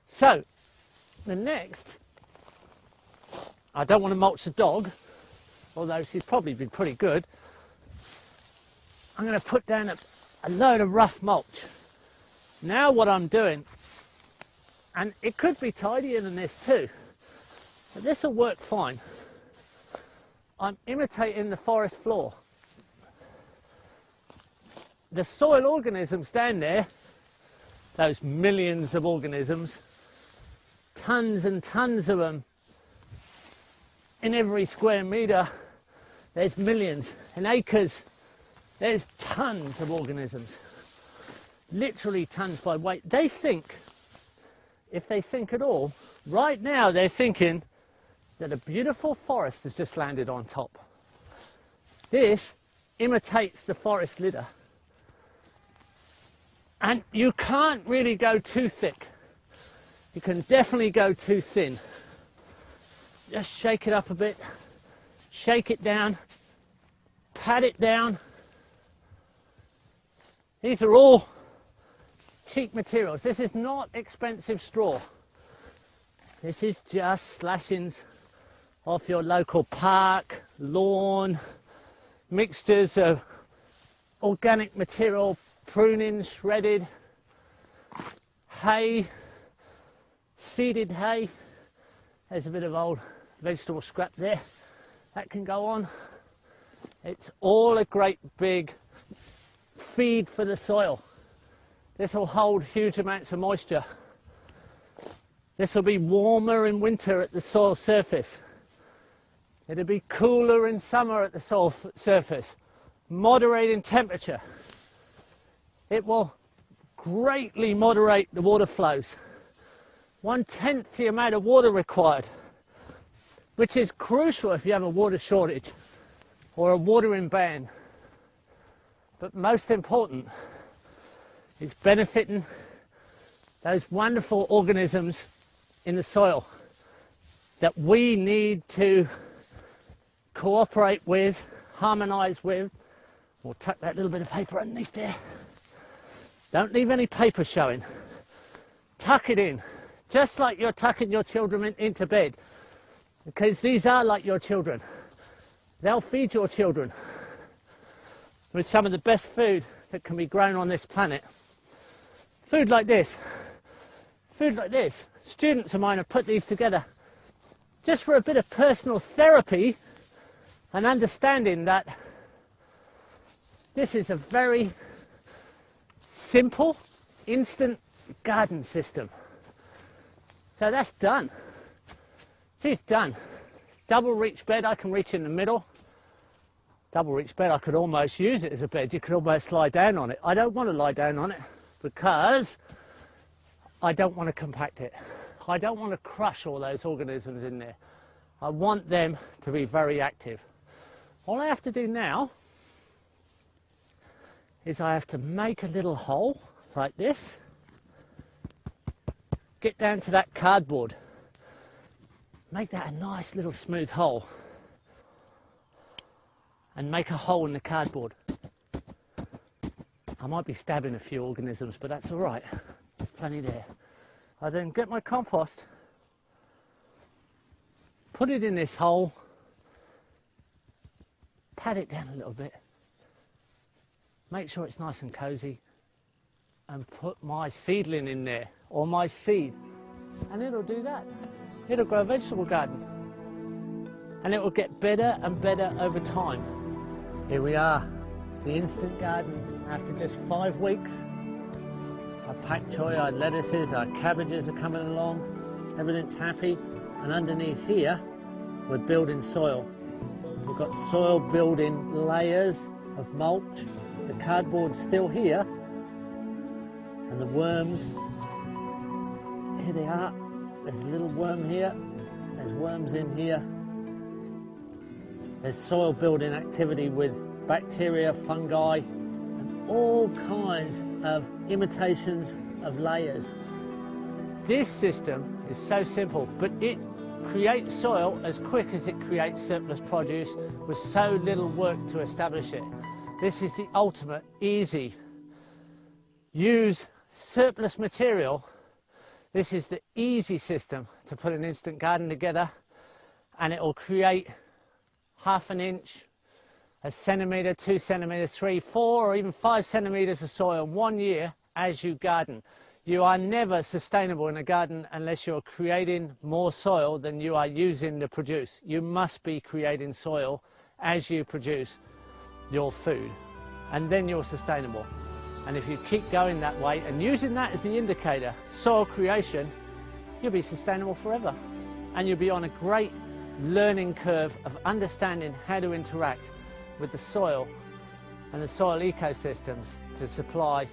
So, the next, I don't want to mulch the dog, although she's probably been pretty good. I'm going to put down a load of rough mulch. Now what I'm doing, and it could be tidier than this too, but this will work fine. I'm imitating the forest floor. The soil organisms down there, those millions of organisms, tons and tons of them in every square metre, there's millions. In acres, there's tons of organisms, literally tons by weight. They think, if they think at all, right now they're thinking that a beautiful forest has just landed on top. This imitates the forest litter. And you can't really go too thick. You can definitely go too thin. Just shake it up a bit, shake it down, pat it down. These are all cheap materials. This is not expensive straw. This is just slashings off your local park, lawn, mixtures of organic material, pruning, shredded, hay, seeded hay. There's a bit of old vegetable scrap there. That can go on. It's all a great big feed for the soil. This will hold huge amounts of moisture. This will be warmer in winter at the soil surface. It'll be cooler in summer at the soil surface, moderating temperature. It will greatly moderate the water flows. 1/10 the amount of water required, which is crucial if you have a water shortage or a watering ban. But most important, it's benefiting those wonderful organisms in the soil that we need to cooperate with, harmonise with. We'll tuck that little bit of paper underneath there. Don't leave any paper showing. Tuck it in, just like you're tucking your children into bed, because these are like your children. They'll feed your children with some of the best food that can be grown on this planet. Food like this. Food like this. Students of mine have put these together just for a bit of personal therapy and understanding that this is a very simple, instant garden system. So that's done. It's done. Double reach bed, I can reach in the middle. Double reach bed, I could almost use it as a bed. You could almost lie down on it. I don't want to lie down on it because I don't want to compact it. I don't want to crush all those organisms in there. I want them to be very active. All I have to do now is I have to make a little hole like this, get down to that cardboard, make that a nice little smooth hole, and make a hole in the cardboard. I might be stabbing a few organisms, but that's all right. There's plenty there. I then get my compost, put it in this hole, pat it down a little bit, make sure it's nice and cozy, and put my seedling in there, or my seed, and it'll do that. It'll grow a vegetable garden, and it will get better and better over time. Here we are, the instant garden after just 5 weeks. Our pak choi, our lettuces, our cabbages are coming along, everything's happy, and underneath here we're building soil. We've got soil building layers of mulch, the cardboard's still here, and the worms, here they are. There's a little worm here, there's worms in here. There's soil building activity with bacteria, fungi, and all kinds of imitations of layers. This system is so simple, but it creates soil as quick as it creates surplus produce with so little work to establish it. This is the ultimate easy. Use surplus material. This is the easy system to put an instant garden together, and it will create ½ an inch, a centimetre, 2 centimetres, 3, 4 or even 5 centimetres of soil 1 year as you garden. You are never sustainable in a garden unless you're creating more soil than you are using to produce. You must be creating soil as you produce your food, and then you're sustainable. And if you keep going that way and using that as the indicator, soil creation, you'll be sustainable forever. And you'll be on a great learning curve of understanding how to interact with the soil and the soil ecosystems to supply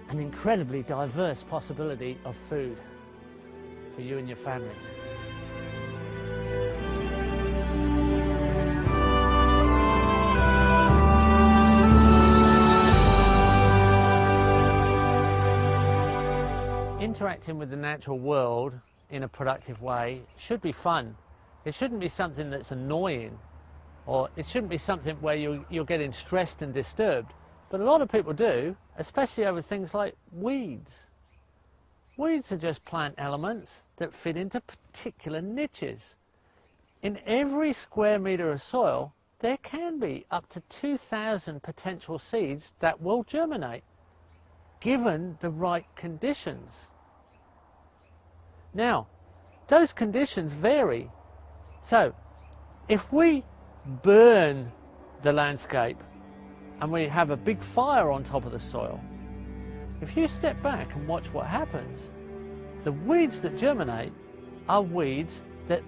an incredibly diverse possibility of food for you and your family. Interacting with the natural world in a productive way should be fun. It shouldn't be something that's annoying, or it shouldn't be something where you're getting stressed and disturbed. But a lot of people do, especially over things like weeds. Weeds are just plant elements that fit into particular niches. In every square metre of soil, there can be up to 2,000 potential seeds that will germinate, given the right conditions. Now, those conditions vary. So, if we burn the landscape and we have a big fire on top of the soil, if you step back and watch what happens, the weeds that germinate are weeds that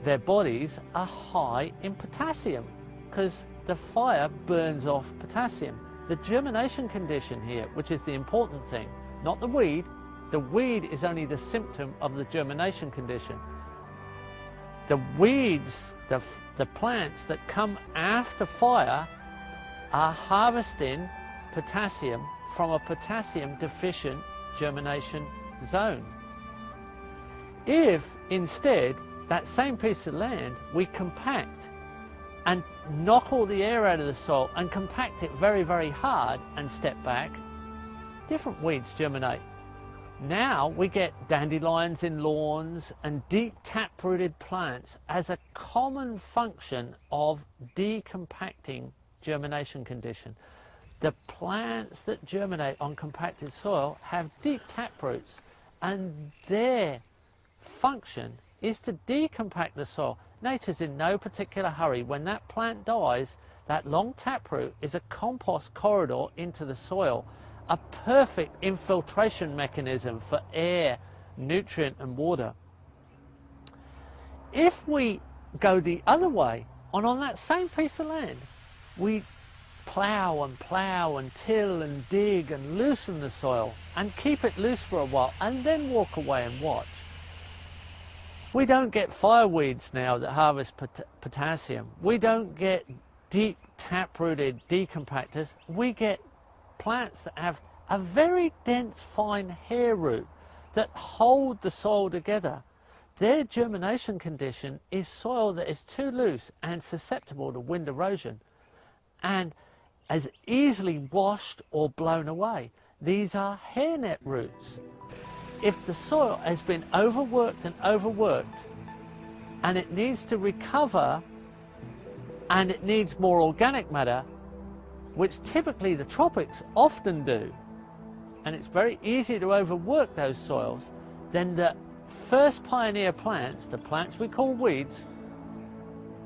their bodies are high in potassium, because the fire burns off potassium. The germination condition here, which is the important thing, not the weed is only the symptom of the germination condition. The weeds, the plants that come after fire, are harvesting potassium from a potassium deficient germination zone. If instead that same piece of land we compact and knock all the air out of the soil and compact it very, very hard and step back, different weeds germinate. Now we get dandelions in lawns and deep tap-rooted plants as a common function of decompacting germination condition. The plants that germinate on compacted soil have deep tap roots, and their function is to decompact the soil. Nature's in no particular hurry. When that plant dies, that long taproot is a compost corridor into the soil, a perfect infiltration mechanism for air, nutrient and water. If we go the other way, and on that same piece of land, we plough and till and dig and loosen the soil and keep it loose for a while and then walk away and watch, We don't get fireweeds now that harvest potassium. We don't get deep tap-rooted decompactors. We get plants that have a very dense fine hair root that hold the soil together. Their germination condition is soil that is too loose and susceptible to wind erosion and as easily washed or blown away. These are hairnet roots. If the soil has been overworked and it needs to recover and it needs more organic matter, which typically the tropics often do, and it's very easy to overwork those soils, then the first pioneer plants, the plants we call weeds,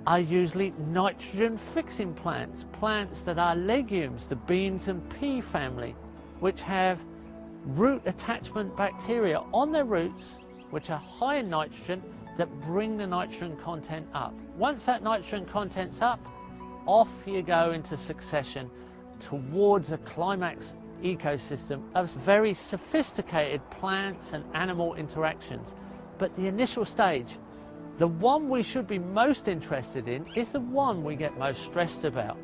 are usually nitrogen fixing plants, plants that are legumes, the beans and pea family, which have root attachment bacteria on their roots which are high in nitrogen that bring the nitrogen content up. Once that nitrogen content's up, off you go into succession towards a climax ecosystem of very sophisticated plants and animal interactions. But the initial stage, the one we should be most interested in, is the one we get most stressed about.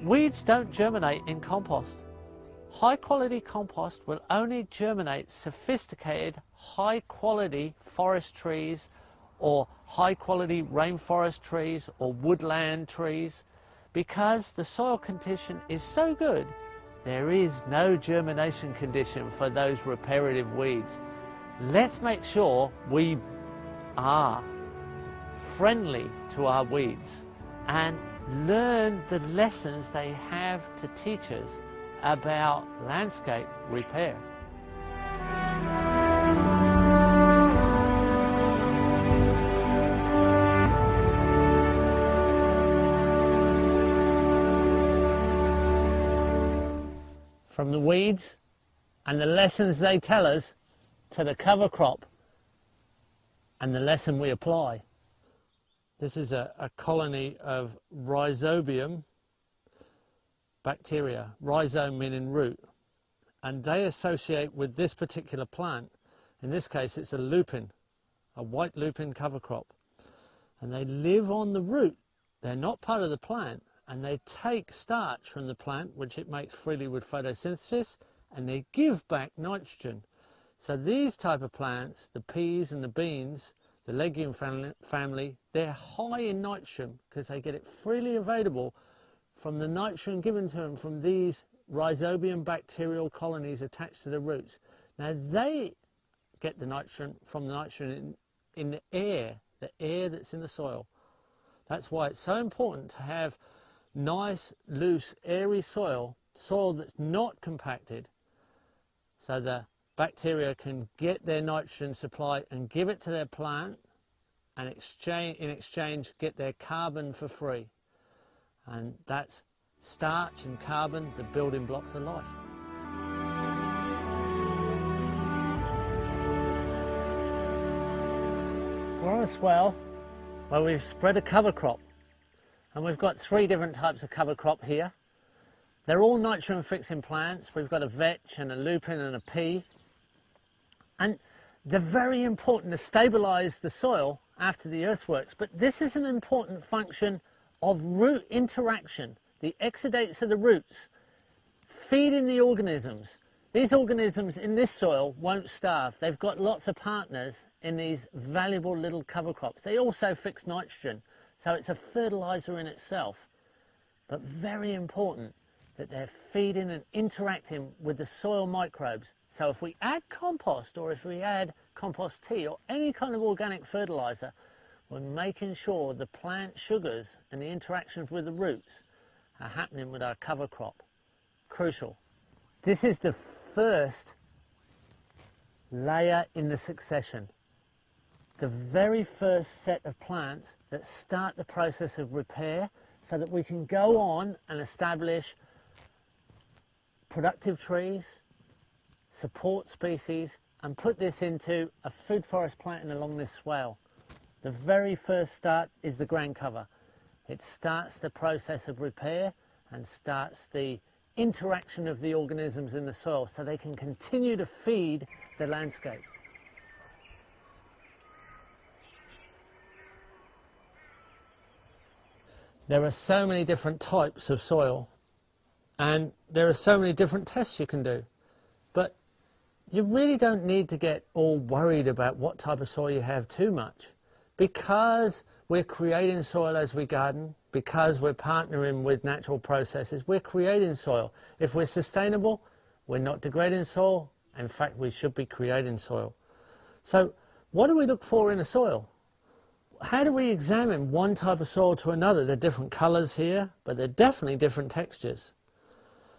Weeds don't germinate in compost. High quality compost will only germinate sophisticated, high quality forest trees or high quality rainforest trees or woodland trees. Because the soil condition is so good, there is no germination condition for those reparative weeds. Let's make sure we are friendly to our weeds and learn the lessons they have to teach us about landscape repair. From the weeds and the lessons they tell us to the cover crop and the lesson we apply. This is a colony of rhizobium bacteria, rhizome meaning root, and they associate with this particular plant. In this case it's a lupin, a white lupin cover crop, and they live on the root. They're not part of the plant, and they take starch from the plant, which it makes freely with photosynthesis, and they give back nitrogen. So these type of plants, the peas and the beans, the legume family, they're high in nitrogen because they get it freely available from the nitrogen given to them from these rhizobium bacterial colonies attached to the roots. Now they get the nitrogen from the nitrogen in the air that's in the soil. That's why it's so important to have nice, loose, airy soil that's not compacted, so the bacteria can get their nitrogen supply and give it to their plant, and in exchange get their carbon for free. And that's starch and carbon, the building blocks of life. We're on a swell where we've spread a cover crop, and we've got 3 different types of cover crop here. They're all nitrogen fixing plants. We've got a vetch and a lupin and a pea, and they're very important to stabilize the soil after the earthworks. But this is an important function of root interaction. The exudates of the roots feeding the organisms. These organisms in this soil won't starve. They've got lots of partners in these valuable little cover crops. They also fix nitrogen, so it's a fertilizer in itself. But very important that they're feeding and interacting with the soil microbes. So if we add compost, or if we add compost tea or any kind of organic fertilizer, we're making sure the plant sugars and the interactions with the roots are happening with our cover crop. Crucial. This is the first layer in the succession. The very first set of plants that start the process of repair, so that we can go on and establish productive trees, support species, and put this into a food forest planting along this swale. The very first start is the ground cover. It starts the process of repair and starts the interaction of the organisms in the soil so they can continue to feed the landscape. There are so many different types of soil, and there are so many different tests you can do. But you really don't need to get all worried about what type of soil you have too much, because we're creating soil as we garden, because we're partnering with natural processes, we're creating soil. If we're sustainable, we're not degrading soil. In fact, we should be creating soil. So what do we look for in a soil? How do we examine one type of soil to another? They're different colours here, but they're definitely different textures.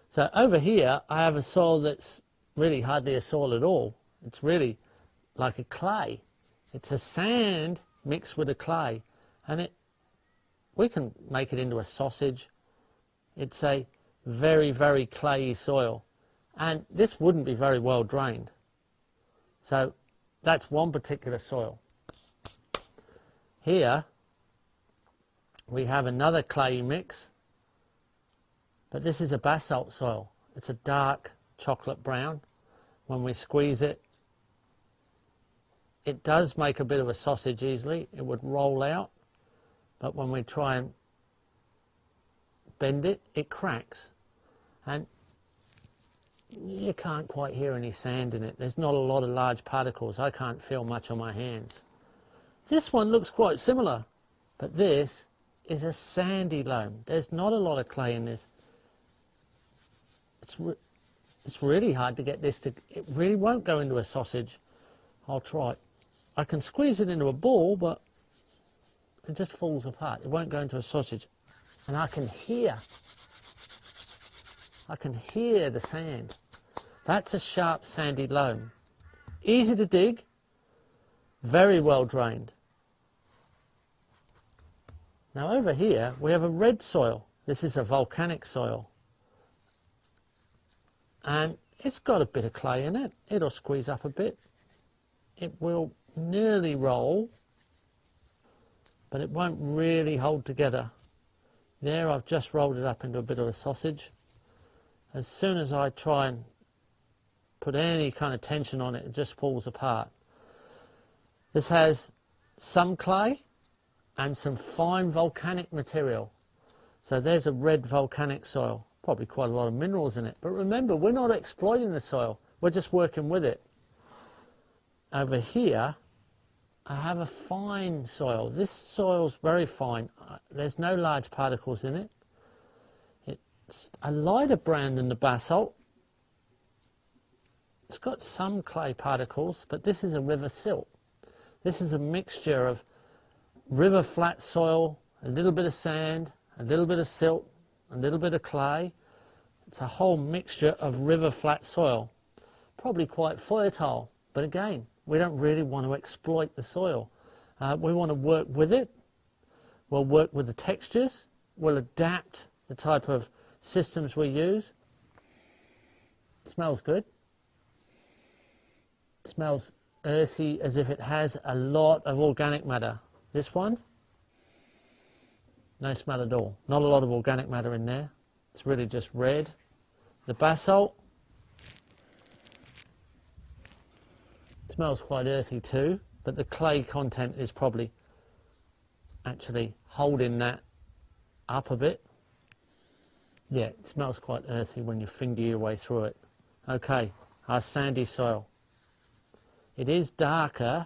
So over here, I have a soil that's really hardly a soil at all. It's really like a clay. It's a sand mixed with a clay, and we can make it into a sausage. It's a very, very clayey soil, and this wouldn't be very well drained. So that's one particular soil. Here we have another clayey mix, but this is a basalt soil. It's a dark chocolate brown. When we squeeze it, it does make a bit of a sausage easily. It would roll out, but when we try and bend it, it cracks. And you can't quite hear any sand in it. There's not a lot of large particles. I can't feel much on my hands. This one looks quite similar, but this is a sandy loam. There's not a lot of clay in this. It's really hard to get this to, it really won't go into a sausage. I'll try. I can squeeze it into a ball, but it just falls apart. It won't go into a sausage. And I can hear the sand. That's a sharp sandy loam. Easy to dig, very well drained. Now over here we have a red soil. This is a volcanic soil. And it's got a bit of clay in it. It'll squeeze up a bit. It will nearly roll, but it won't really hold together. There, I've just rolled it up into a bit of a sausage. As soon as I try and put any kind of tension on it, it just falls apart. This has some clay and some fine volcanic material. So there's a red volcanic soil, probably quite a lot of minerals in it. But remember, we're not exploiting the soil, we're just working with it. Over here, I have a fine soil. This soil's very fine. There's no large particles in it. It's a lighter brown than the basalt. It's got some clay particles, but this is a river silt. This is a mixture of river flat soil, a little bit of sand, a little bit of silt, a little bit of clay. It's a whole mixture of river flat soil. Probably quite fertile, but again, we don't really want to exploit the soil. We want to work with it. We'll work with the textures. We'll adapt the type of systems we use. It smells good. It smells earthy, as if it has a lot of organic matter. This one, no smell at all. Not a lot of organic matter in there. It's really just red. The basalt smells quite earthy too, but the clay content is probably actually holding that up a bit. Yeah, it smells quite earthy when you finger your way through it. Okay, our sandy soil. It is darker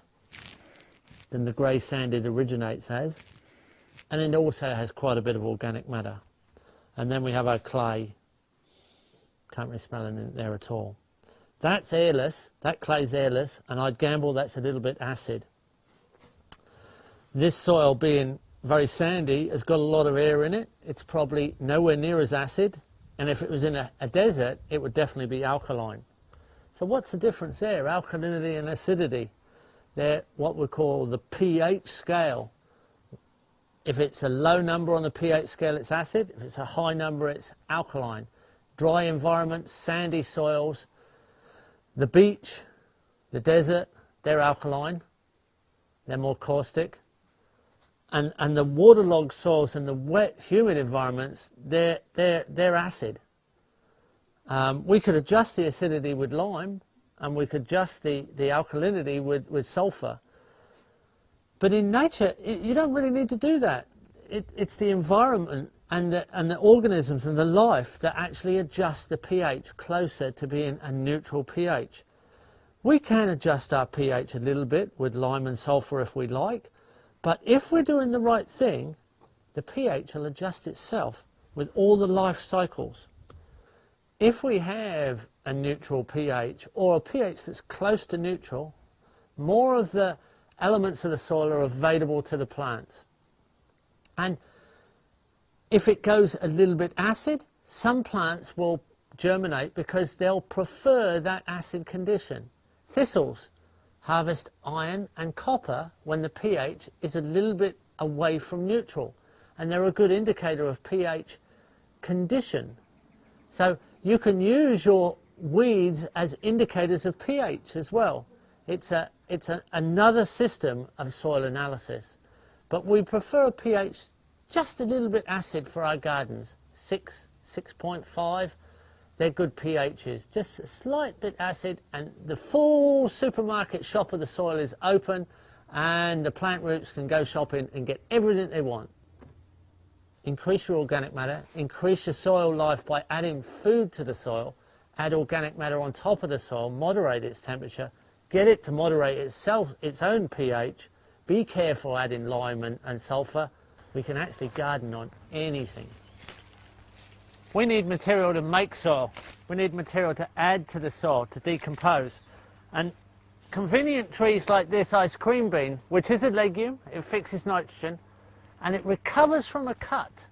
than the grey sand it originates as, and it also has quite a bit of organic matter. And then we have our clay. Can't really smell it in there at all. That's airless, that clay's airless, and I'd gamble that's a little bit acid. This soil, being very sandy, has got a lot of air in it. It's probably nowhere near as acid, and if it was in a desert, it would definitely be alkaline. So what's the difference there? Alkalinity and acidity. They're what we call the pH scale. If it's a low number on the pH scale, it's acid. If it's a high number, it's alkaline. Dry environments, sandy soils, the beach, the desert, they're alkaline. They're more caustic. And the waterlogged soils and the wet, humid environments, they're acid. We could adjust the acidity with lime, and we could adjust the alkalinity with sulfur. But in nature, you don't really need to do that. it's the environment and the organisms and the life that actually adjust the pH closer to being a neutral pH. We can adjust our pH a little bit with lime and sulfur if we like, but if we're doing the right thing, the pH will adjust itself with all the life cycles. If we have a neutral pH or a pH that's close to neutral, more of the elements of the soil are available to the plants. And if it goes a little bit acid, some plants will germinate because they'll prefer that acid condition. Thistles harvest iron and copper when the pH is a little bit away from neutral, and they're a good indicator of pH condition. So you can use your weeds as indicators of pH as well. It's another system of soil analysis, but we prefer a pH just a little bit acid for our gardens. 6, 6.5, they're good pHs, just a slight bit acid, and the full supermarket shop of the soil is open, and the plant roots can go shopping and get everything they want. Increase your organic matter, increase your soil life by adding food to the soil, add organic matter on top of the soil, moderate its temperature, get it to moderate itself, its own pH. Be careful adding lime and sulfur. We can actually garden on anything. We need material to make soil. We need material to add to the soil, to decompose. And convenient trees like this ice cream bean, which is a legume, it fixes nitrogen, and it recovers from a cut,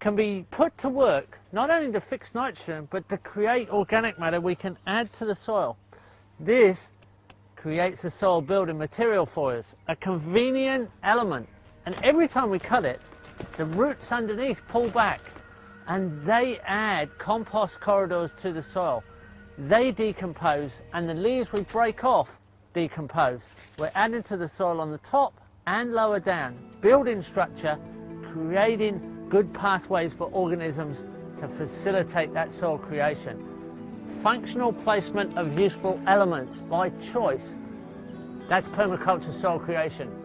can be put to work not only to fix nitrogen, but to create organic matter we can add to the soil. This creates a soil building material for us, a convenient element. And every time we cut it, the roots underneath pull back and they add compost corridors to the soil. They decompose, and the leaves we break off decompose. We're adding to the soil on the top and lower down, building structure, creating good pathways for organisms to facilitate that soil creation. Functional placement of useful elements by choice. That's permaculture soil creation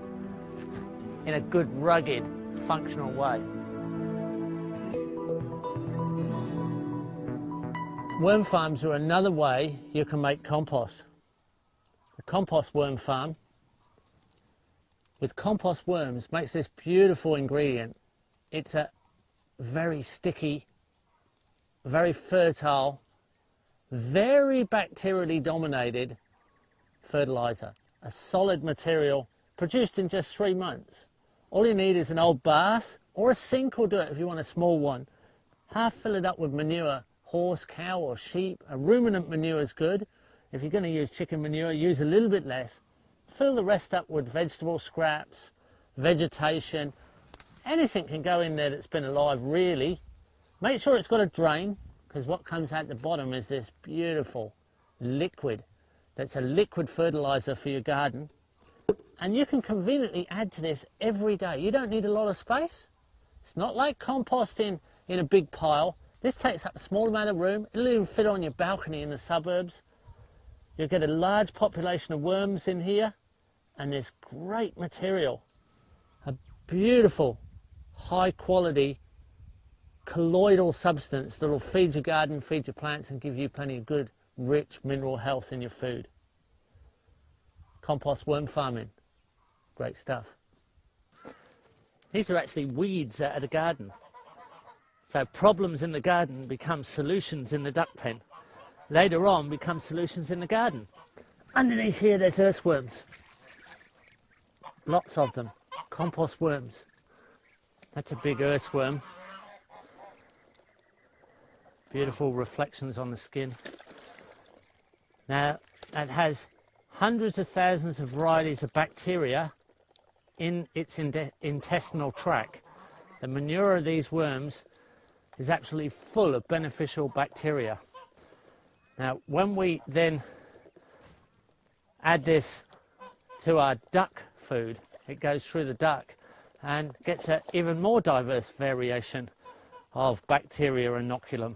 in a good, rugged, functional way. Worm farms are another way you can make compost. The compost worm farm with compost worms makes this beautiful ingredient. It's a very sticky, very fertile, very bacterially dominated fertilizer. A solid material produced in just 3 months. All you need is an old bath, or a sink will do it if you want a small one. Half fill it up with manure, horse, cow or sheep. A ruminant manure is good. If you're going to use chicken manure, use a little bit less. Fill the rest up with vegetable scraps, vegetation. Anything can go in there that's been alive, really. Make sure it's got a drain, because what comes out the bottom is this beautiful liquid. That's a liquid fertilizer for your garden. And you can conveniently add to this every day. You don't need a lot of space. It's not like composting in a big pile. This takes up a small amount of room. It'll even fit on your balcony in the suburbs. You'll get a large population of worms in here, and this great material. A beautiful, high quality, colloidal substance that will feed your garden, feed your plants, and give you plenty of good, rich mineral health in your food. Compost worm farming. Great stuff. These are actually weeds out of the garden. So problems in the garden become solutions in the duck pen. Later on become solutions in the garden. Underneath here there's earthworms. Lots of them. Compost worms. That's a big earthworm. Beautiful reflections on the skin. Now that has hundreds of thousands of varieties of bacteria in its intestinal tract. The manure of these worms is absolutely full of beneficial bacteria. Now when we then add this to our duck food, it goes through the duck and gets an even more diverse variation of bacteria inoculum.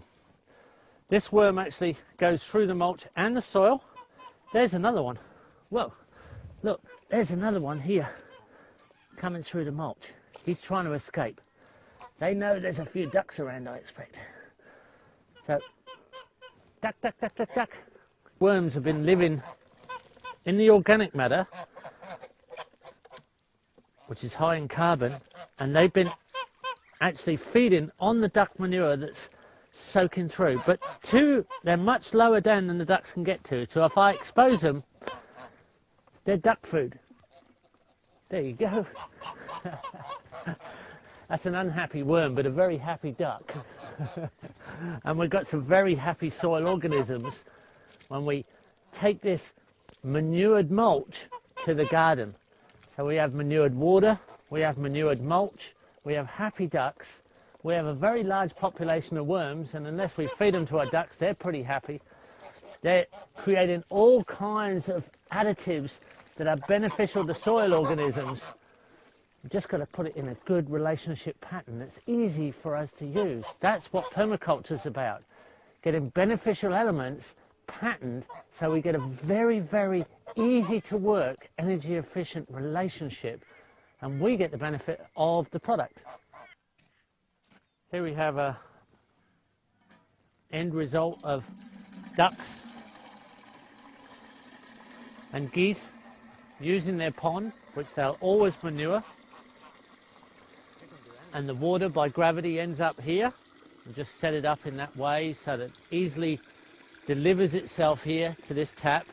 This worm actually goes through the mulch and the soil. There's another one. Whoa, look, there's another one here coming through the mulch. He's trying to escape. They know there's a few ducks around, I expect. So, duck, duck, duck, duck, duck. Worms have been living in the organic matter, which is high in carbon, and they've been actually feeding on the duck manure that's soaking through. But they're much lower down than the ducks can get to. So if I expose them, they're duck food. There you go. That's an unhappy worm, but a very happy duck. And we've got some very happy soil organisms when we take this manured mulch to the garden. So we have manured water, we have manured mulch, we have happy ducks, we have a very large population of worms, and unless we feed them to our ducks, they're pretty happy. They're creating all kinds of additives that are beneficial to soil organisms. We've just got to put it in a good relationship pattern that's easy for us to use. That's what permaculture is about. Getting beneficial elements patterned so we get a very, very easy to work, energy efficient relationship, and we get the benefit of the product. Here we have a end result of ducks and geese using their pond, which they'll always manure, and the water by gravity ends up here. We'll just set it up in that way so that it easily delivers itself here to this tap,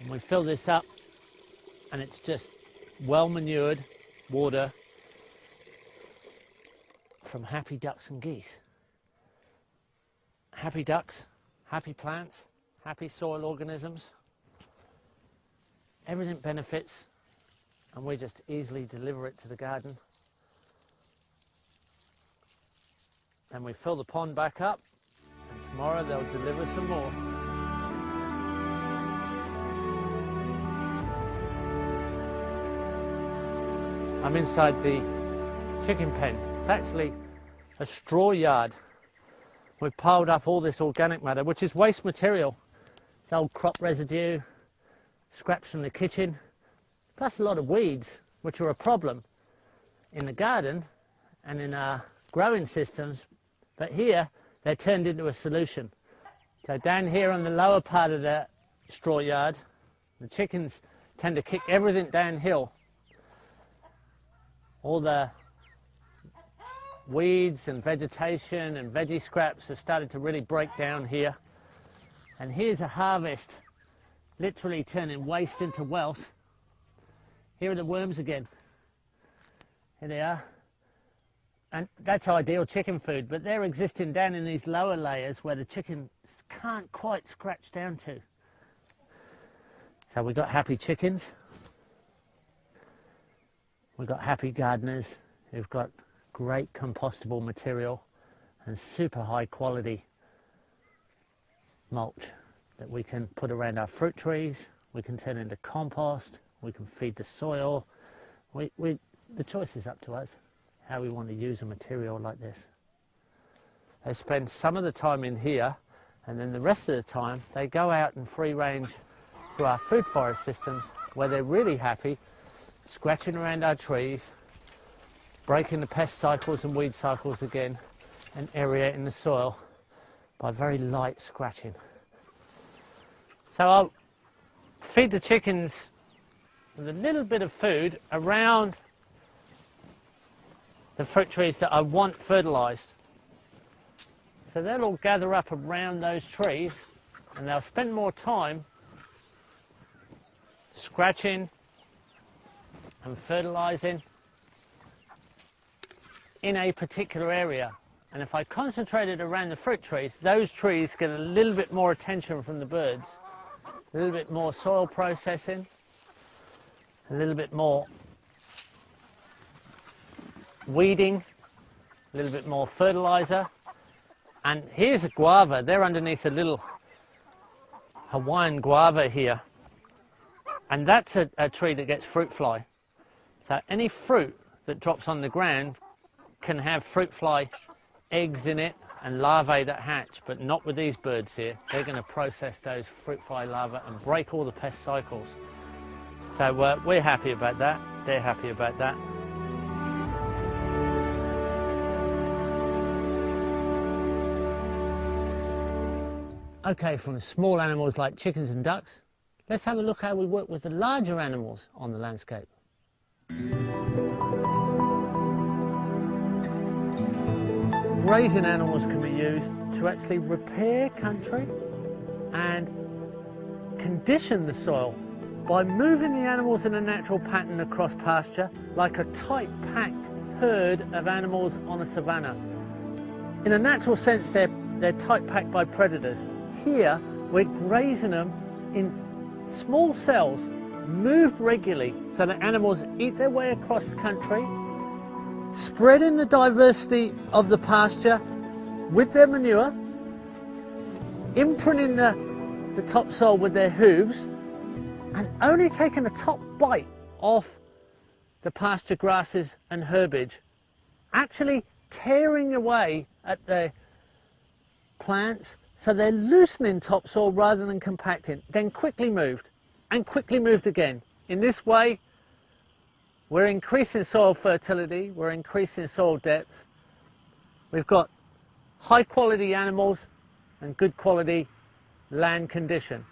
and we fill this up, and it's just well manured water from happy ducks and geese. Happy ducks, happy plants, happy soil organisms. Everything benefits, and we just easily deliver it to the garden. And we fill the pond back up, and tomorrow they'll deliver some more. I'm inside the chicken pen. It's actually a straw yard. We've piled up all this organic matter, which is waste material. It's old crop residue, scraps from the kitchen, plus a lot of weeds, which are a problem in the garden and in our growing systems. But here, they're turned into a solution. So down here on the lower part of the straw yard, the chickens tend to kick everything downhill. All the weeds and vegetation and veggie scraps have started to really break down here. And here's a harvest, literally turning waste into wealth. Here are the worms again. Here they are. And that's ideal chicken food, but they're existing down in these lower layers where the chickens can't quite scratch down to. So we've got happy chickens. We've got happy gardeners who've got great compostable material and super high quality mulch that we can put around our fruit trees, we can turn into compost, we can feed the soil. The choice is up to us, how we want to use a material like this. They spend some of the time in here, and then the rest of the time they go out and free range to our food forest systems where they're really happy, scratching around our trees, breaking the pest cycles and weed cycles again, and aerating the soil by very light scratching. So I'll feed the chickens with a little bit of food around the fruit trees that I want fertilised. So they'll all gather up around those trees, and they'll spend more time scratching and fertilising in a particular area. And if I concentrate it around the fruit trees, those trees get a little bit more attention from the birds, a little bit more soil processing, a little bit more weeding, a little bit more fertiliser. And here's a guava. They're underneath a little Hawaiian guava here, and that's a tree that gets fruit fly. So any fruit that drops on the ground can have fruit fly eggs in it and larvae that hatch, but not with these birds here. They're going to process those fruit fly larvae and break all the pest cycles. So we're happy about that. They're happy about that. Okay, from small animals like chickens and ducks, let's have a look how we work with the larger animals on the landscape. Grazing animals can be used to actually repair country and condition the soil by moving the animals in a natural pattern across pasture, like a tight packed herd of animals on a savanna. In a natural sense, they're tight packed by predators. Here, we're grazing them in small cells, moved regularly, so that animals eat their way across the country, spreading the diversity of the pasture with their manure, imprinting the topsoil with their hooves, and only taking a top bite off the pasture grasses and herbage, actually tearing away at the plants, so they're loosening topsoil rather than compacting, then quickly moved, and quickly moved again. In this way, we're increasing soil fertility, we're increasing soil depth, we've got high quality animals and good quality land condition.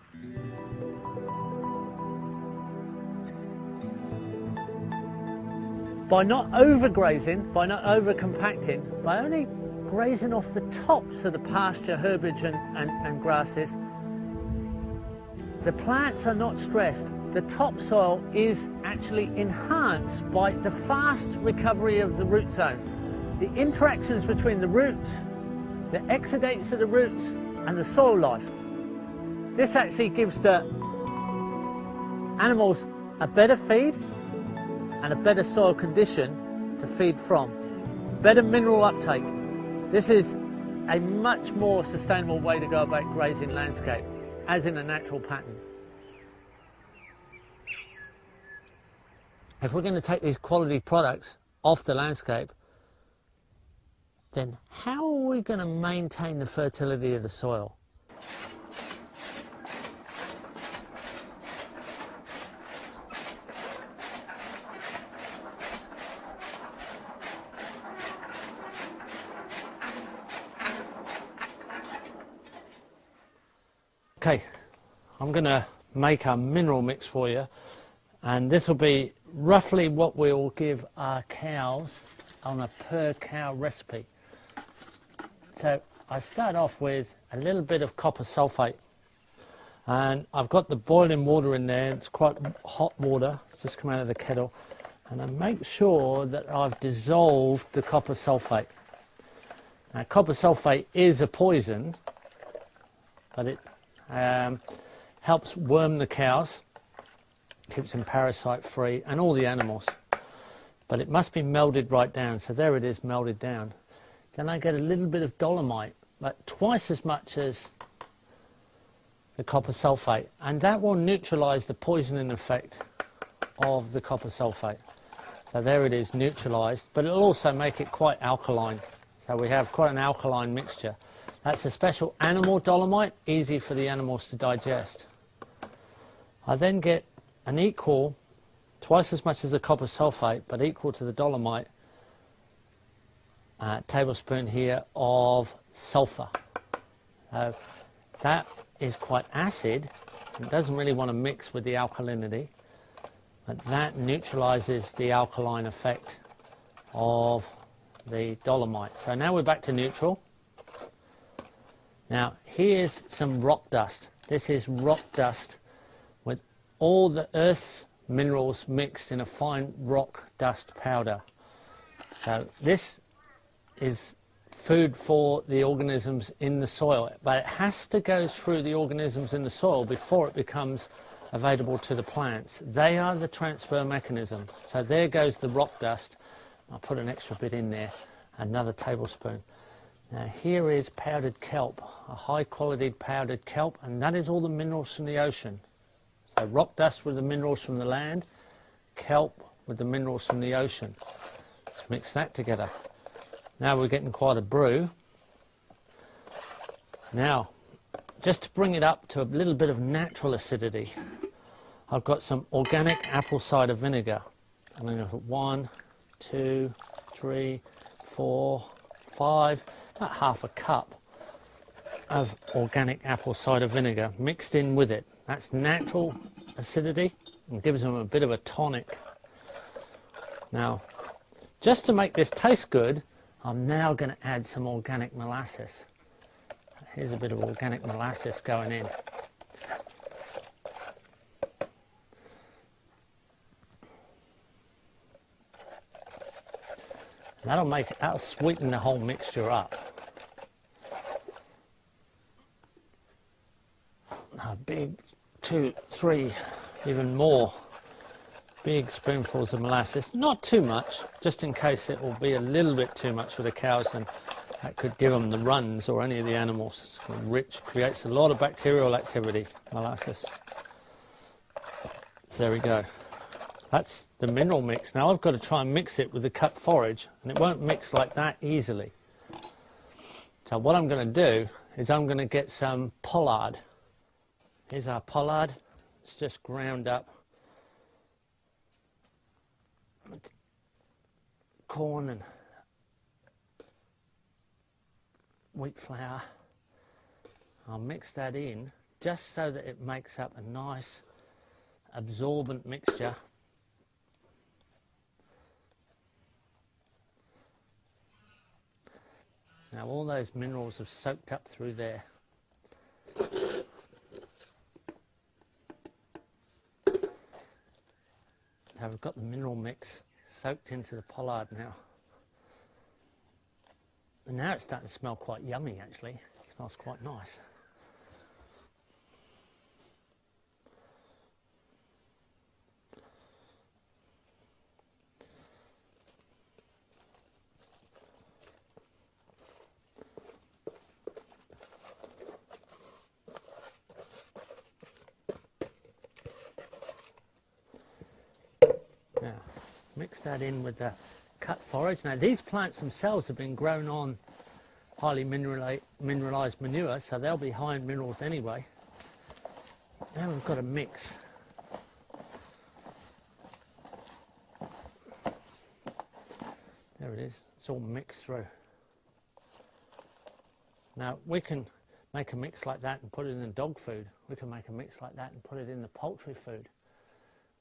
By not overgrazing, by not over-compacting, by only grazing off the tops of the pasture, herbage and grasses, the plants are not stressed. The topsoil is actually enhanced by the fast recovery of the root zone. The interactions between the roots, the exudates of the roots and the soil life. This actually gives the animals a better feed and a better soil condition to feed from. Better mineral uptake. This is a much more sustainable way to go about grazing landscape, as in a natural pattern. If we're going to take these quality products off the landscape, then how are we going to maintain the fertility of the soil? Okay, I'm going to make a mineral mix for you, and this will be roughly what we'll give our cows on a per cow recipe. So I start off with a little bit of copper sulfate, and I've got the boiling water in there. It's quite hot water, it's just come out of the kettle, and I make sure that I've dissolved the copper sulfate. Now copper sulfate is a poison, but it helps worm the cows, keeps them parasite free, and all the animals, but it must be melded right down. So there it is, melded down. Then I get a little bit of dolomite, but twice as much as the copper sulfate, and that will neutralize the poisoning effect of the copper sulfate. So there it is, neutralized, but it'll also make it quite alkaline. So we have quite an alkaline mixture. That's a special animal dolomite, easy for the animals to digest. I then get an equal, twice as much as the copper sulfate, but equal to the dolomite, tablespoon here of sulfur. That is quite acid. It doesn't really want to mix with the alkalinity, but that neutralizes the alkaline effect of the dolomite. So now we're back to neutral. Now here's some rock dust. This is rock dust with all the Earth's minerals mixed in a fine rock dust powder. So this is food for the organisms in the soil, but it has to go through the organisms in the soil before it becomes available to the plants. They are the transfer mechanism. So there goes the rock dust. I'll put an extra bit in there, another tablespoon. Now here is powdered kelp, a high quality powdered kelp, and that is all the minerals from the ocean. So rock dust with the minerals from the land, kelp with the minerals from the ocean. Let's mix that together. Now we're getting quite a brew. Now, just to bring it up to a little bit of natural acidity, I've got some organic apple cider vinegar. I'm going to put 1, 2, 3, 4, 5, about half a cup. of organic apple cider vinegar mixed in with it. That's natural acidity and gives them a bit of a tonic. Now, just to make this taste good, I'm now going to add some organic molasses. Here's a bit of organic molasses going in. That'll sweeten the whole mixture up. A big 2, 3, even more big spoonfuls of molasses. Not too much, just in case it will be a little bit too much for the cows, and that could give them the runs or any of the animals. It's rich, creates a lot of bacterial activity, molasses. So there we go. That's the mineral mix. Now I've got to try and mix it with the cut forage, and it won't mix like that easily. So what I'm going to do is I'm going to get some pollard. Here's our pollard. It's just ground up. Corn and wheat flour. I'll mix that in just so that it makes up a nice absorbent mixture. Now all those minerals have soaked up through there. So we've got the mineral mix soaked into the pollard now. And now it's starting to smell quite yummy actually. It smells quite nice. Now, mix that in with the cut forage. Now these plants themselves have been grown on highly mineralised manure, so they'll be high in minerals anyway. Now we've got a mix. There it is, it's all mixed through. Now we can make a mix like that and put it in the dog food. We can make a mix like that and put it in the poultry food.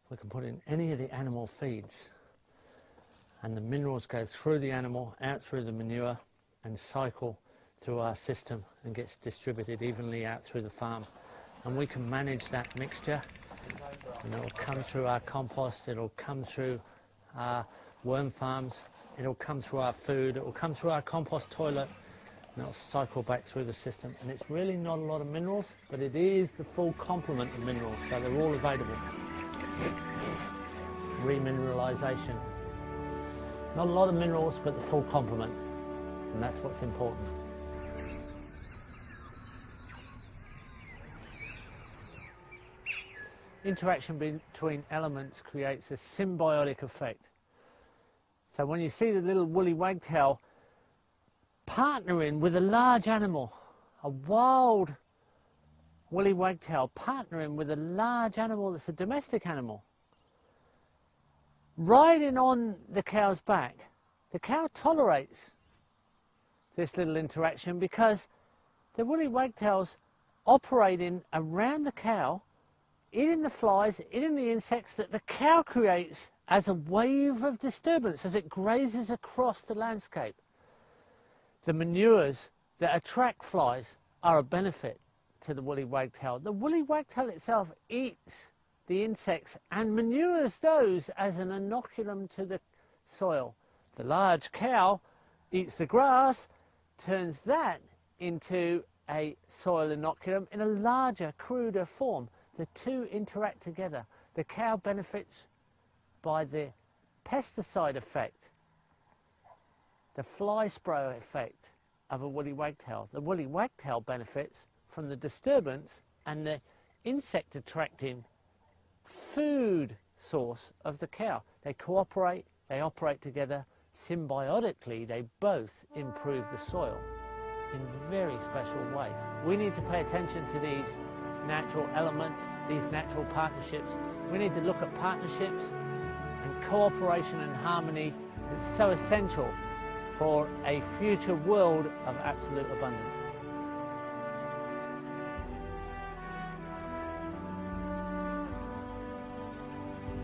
We can put in any of the animal feeds, and the minerals go through the animal, out through the manure, and cycle through our system and gets distributed evenly out through the farm. And we can manage that mixture, and it'll come through our compost, it'll come through our worm farms, it'll come through our food, it'll come through our compost toilet, and it'll cycle back through the system. And it's really not a lot of minerals, but it is the full complement of minerals, so they're all available. Remineralization. Not a lot of minerals, but the full complement, and that's what's important. Interaction between elements creates a symbiotic effect. So when you see the little woolly wagtail partnering with a large animal, a wild woolly wagtail partnering with a large animal that's a domestic animal, riding on the cow's back, the cow tolerates this little interaction because the woolly wagtail's operating around the cow, eating the flies, eating the insects that the cow creates as a wave of disturbance as it grazes across the landscape. The manures that attract flies are a benefit to the woolly wagtail. The woolly wagtail itself eats the insects and manures those as an inoculum to the soil. The large cow eats the grass, turns that into a soil inoculum in a larger, cruder form. The two interact together. The cow benefits by the pesticide effect, the fly sprayer effect of a woolly wagtail. The woolly wagtail benefits from the disturbance and the insect attracting food source of the cow. They cooperate, they operate together, symbiotically they both improve the soil in very special ways. We need to pay attention to these natural elements, these natural partnerships. We need to look at partnerships and cooperation and harmony that's so essential for a future world of absolute abundance.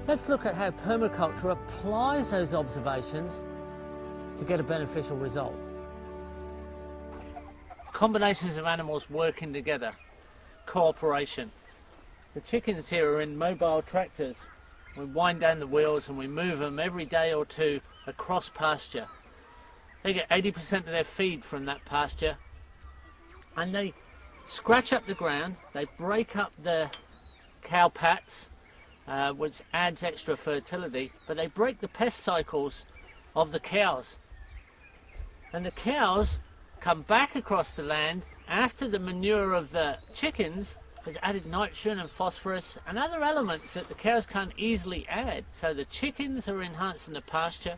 Let's look at how permaculture applies those observations to get a beneficial result. Combinations of animals working together, cooperation. The chickens here are in mobile tractors. We wind down the wheels and we move them every day or two across pasture. They get 80% of their feed from that pasture, and they scratch up the ground, they break up the cow pats, which adds extra fertility, but they break the pest cycles of the cows. And the cows come back across the land after the manure of the chickens has added nitrogen and phosphorus and other elements that the cows can't easily add. So the chickens are enhancing the pasture,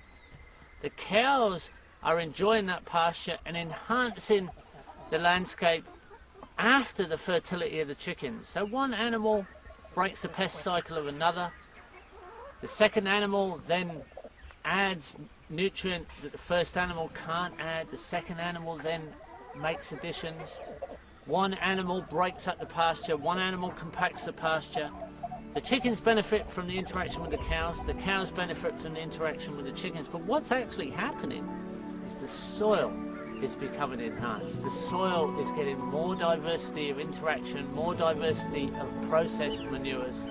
the cows are enjoying that pasture and enhancing the landscape after the fertility of the chickens. So one animal breaks the pest cycle of another, the second animal then adds nutrient that the first animal can't add, the second animal then makes additions. One animal breaks up the pasture, one animal compacts the pasture. The chickens benefit from the interaction with the cows benefit from the interaction with the chickens, but what's actually happening is the soil is becoming enhanced. The soil is getting more diversity of interaction, more diversity of processed manures.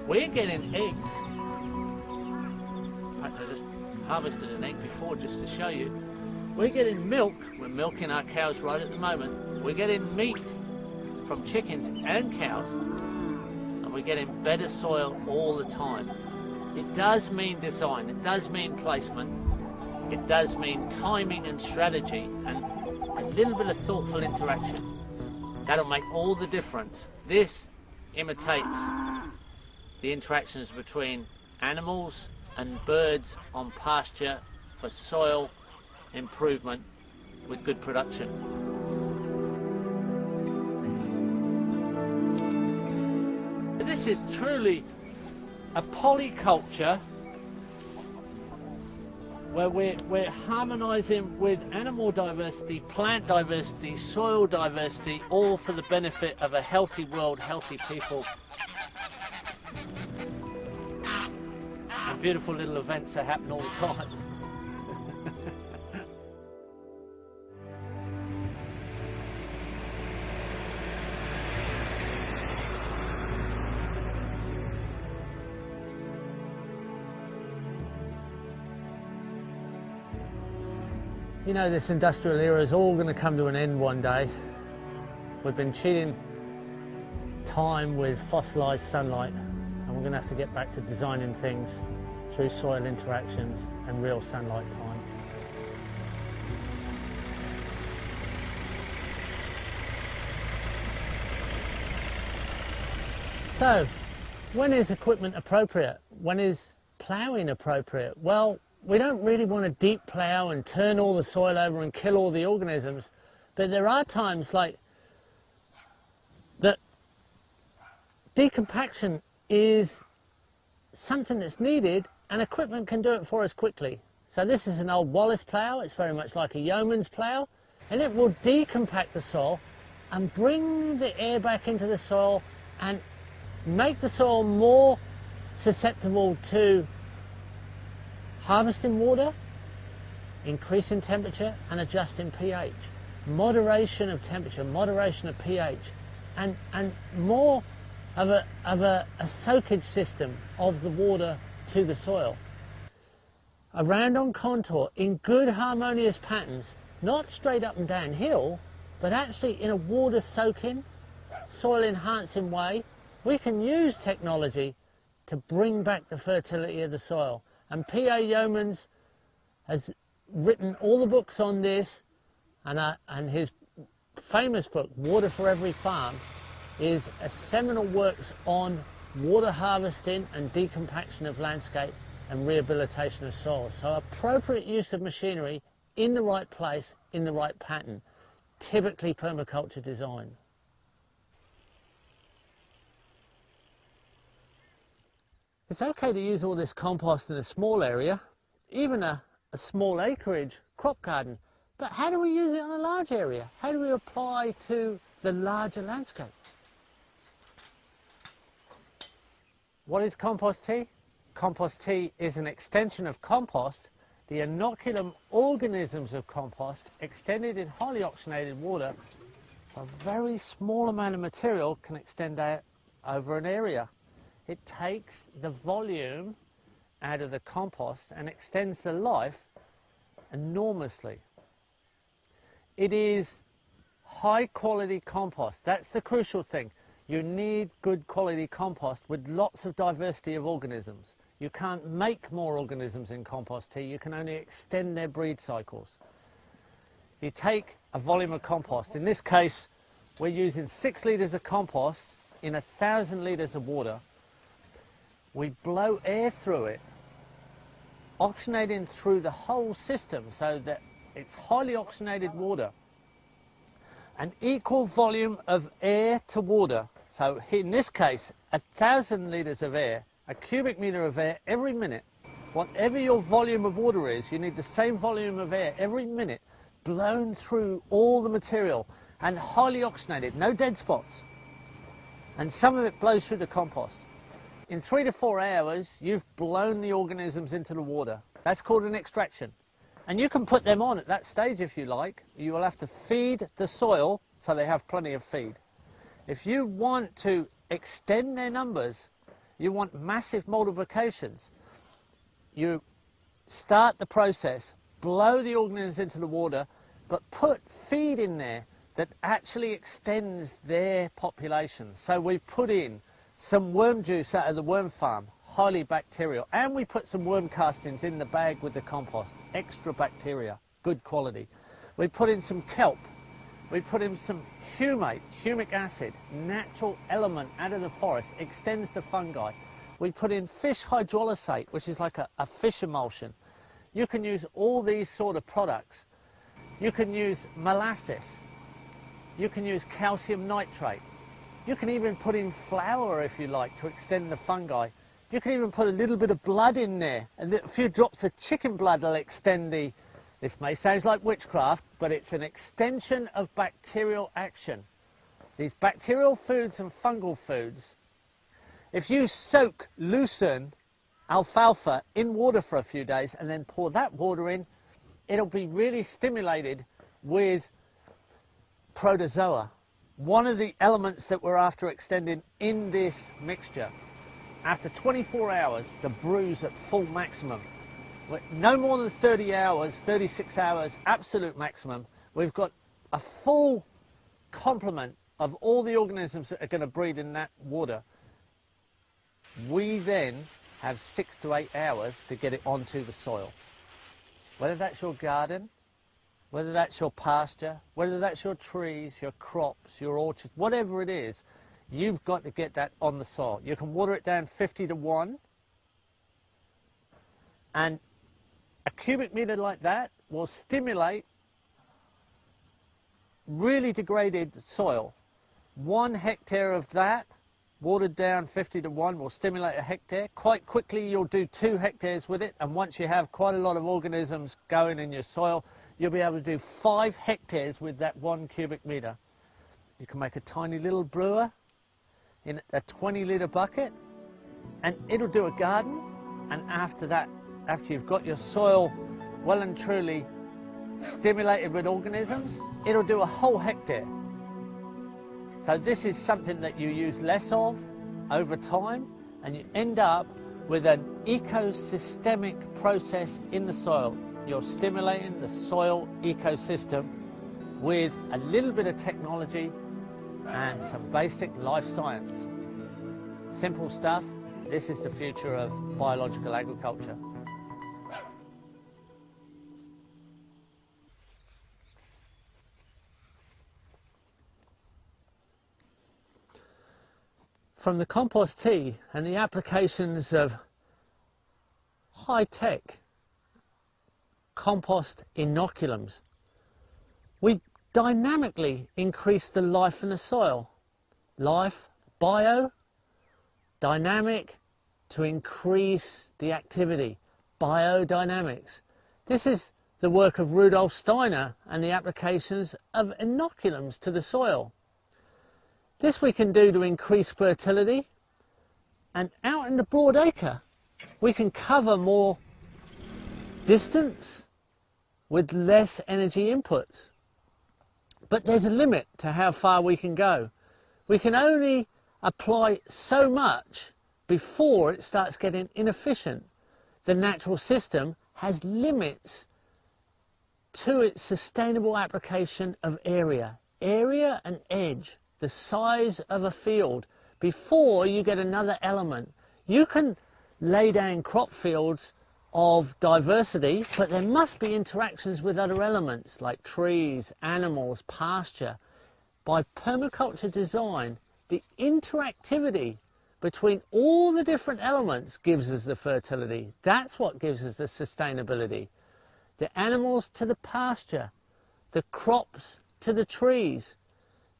We're getting eggs. In fact, I just harvested an egg before just to show you. We're getting milk. We're milking our cows right at the moment. We're getting meat from chickens and cows, and we're getting better soil all the time. It does mean design, it does mean placement, it does mean timing and strategy and a little bit of thoughtful interaction. That'll make all the difference. This imitates the interactions between animals and birds on pasture for soil improvement with good production. This is truly a polyculture where we're harmonizing with animal diversity, plant diversity, soil diversity, all for the benefit of a healthy world, healthy people. And beautiful little events that happen all the time. You know, this industrial era is all going to come to an end one day. We've been cheating time with fossilized sunlight, and we're going to have to get back to designing things through soil interactions and real sunlight time. So, when is equipment appropriate? When is ploughing appropriate? Well, we don't really want to deep plough and turn all the soil over and kill all the organisms, but there are times like that decompaction is something that's needed and equipment can do it for us quickly. So this is an old Wallace plough, it's very much like a yeoman's plough, and it will decompact the soil and bring the air back into the soil and make the soil more susceptible to harvesting water, increasing temperature and adjusting pH. Moderation of temperature, moderation of pH, and more of a soakage system of the water to the soil. Around on contour in good harmonious patterns, not straight up and downhill, but actually in a water soaking, soil enhancing way, we can use technology to bring back the fertility of the soil. And P.A. Yeomans has written all the books on this, and his famous book, Water for Every Farm, is a seminal works on water harvesting and decompaction of landscape and rehabilitation of soil. So appropriate use of machinery in the right place, in the right pattern, typically permaculture design. It's okay to use all this compost in a small area, even a small acreage crop garden, but how do we use it on a large area? How do we apply to the larger landscape? What is compost tea? Compost tea is an extension of compost, the inoculum organisms of compost extended in highly oxygenated water. A very small amount of material can extend out over an area. It takes the volume out of the compost and extends the life enormously. It is high quality compost. That's the crucial thing. You need good quality compost with lots of diversity of organisms. You can't make more organisms in compost tea, you can only extend their breed cycles. You take a volume of compost. In this case, we're using 6 litres of compost in 1,000 litres of water. We blow air through it, oxygenating through the whole system so that it's highly oxygenated water. An equal volume of air to water. So in this case, 1,000 litres of air, a cubic metre of air every minute. Whatever your volume of water is, you need the same volume of air every minute, blown through all the material and highly oxygenated, no dead spots. And some of it blows through the compost. In 3 to 4 hours, you've blown the organisms into the water. That's called an extraction. And you can put them on at that stage if you like. You will have to feed the soil so they have plenty of feed. If you want to extend their numbers, you want massive multiplications, you start the process, blow the organisms into the water, but put feed in there that actually extends their populations. So we put in some worm juice out of the worm farm, highly bacterial, and we put some worm castings in the bag with the compost, extra bacteria, good quality. We put in some kelp, we put in some humate, humic acid, natural element out of the forest, extends the fungi. We put in fish hydrolysate, which is like a fish emulsion. You can use all these sort of products. You can use molasses. You can use calcium nitrate. You can even put in flour if you like to extend the fungi. You can even put a little bit of blood in there. A few drops of chicken blood will extend the... This may sound like witchcraft, but it's an extension of bacterial action. These bacterial foods and fungal foods, if you soak lucerne, alfalfa in water for a few days and then pour that water in, it'll be really stimulated with protozoa, one of the elements that we're after extending in this mixture. After 24 hours, the brew's at full maximum. No more than 30 hours, 36 hours, absolute maximum. We've got a full complement of all the organisms that are going to breed in that water. We then have 6 to 8 hours to get it onto the soil. Whether that's your garden, whether that's your pasture, whether that's your trees, your crops, your orchards, whatever it is, you've got to get that on the soil. You can water it down 50 to 1, and a cubic metre like that will stimulate really degraded soil. 1 hectare of that, watered down 50 to 1, will stimulate a hectare. Quite quickly you'll do 2 hectares with it, and once you have quite a lot of organisms going in your soil, you'll be able to do 5 hectares with that 1 cubic metre. You can make a tiny little brewer in a 20 litre bucket, and it'll do a garden. And after that, after you've got your soil well and truly stimulated with organisms, it'll do a whole hectare. So this is something that you use less of over time, and you end up with an ecosystemic process in the soil. You're stimulating the soil ecosystem with a little bit of technology and some basic life science. Simple stuff. This is the future of biological agriculture. From the compost tea and the applications of high-tech compost inoculums, we dynamically increase the life in the soil. Life, bio, dynamic, to increase the activity, biodynamics. This is the work of Rudolf Steiner and the applications of inoculums to the soil. This we can do to increase fertility, And out in the broad acre, we can cover more distance with less energy inputs. But there's a limit to how far we can go. We can only apply so much before it starts getting inefficient. The natural system has limits to its sustainable application of area and edge, the size of a field, before you get another element. You can lay down crop fields of diversity, but there must be interactions with other elements like trees, animals, pasture. By permaculture design, the interactivity between all the different elements gives us the fertility. That's what gives us the sustainability. The animals to the pasture, the crops to the trees,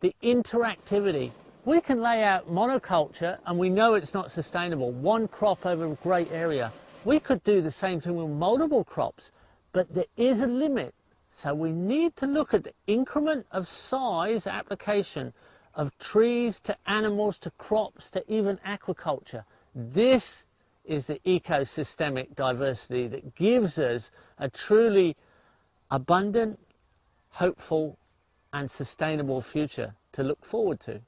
the interactivity. We can lay out monoculture and we know it's not sustainable, one crop over a great area. We could do the same thing with multiple crops, but there is a limit. So we need to look at the increment of size application of trees to animals to crops to even aquaculture. This is the ecosystemic diversity that gives us a truly abundant, hopeful and sustainable future to look forward to.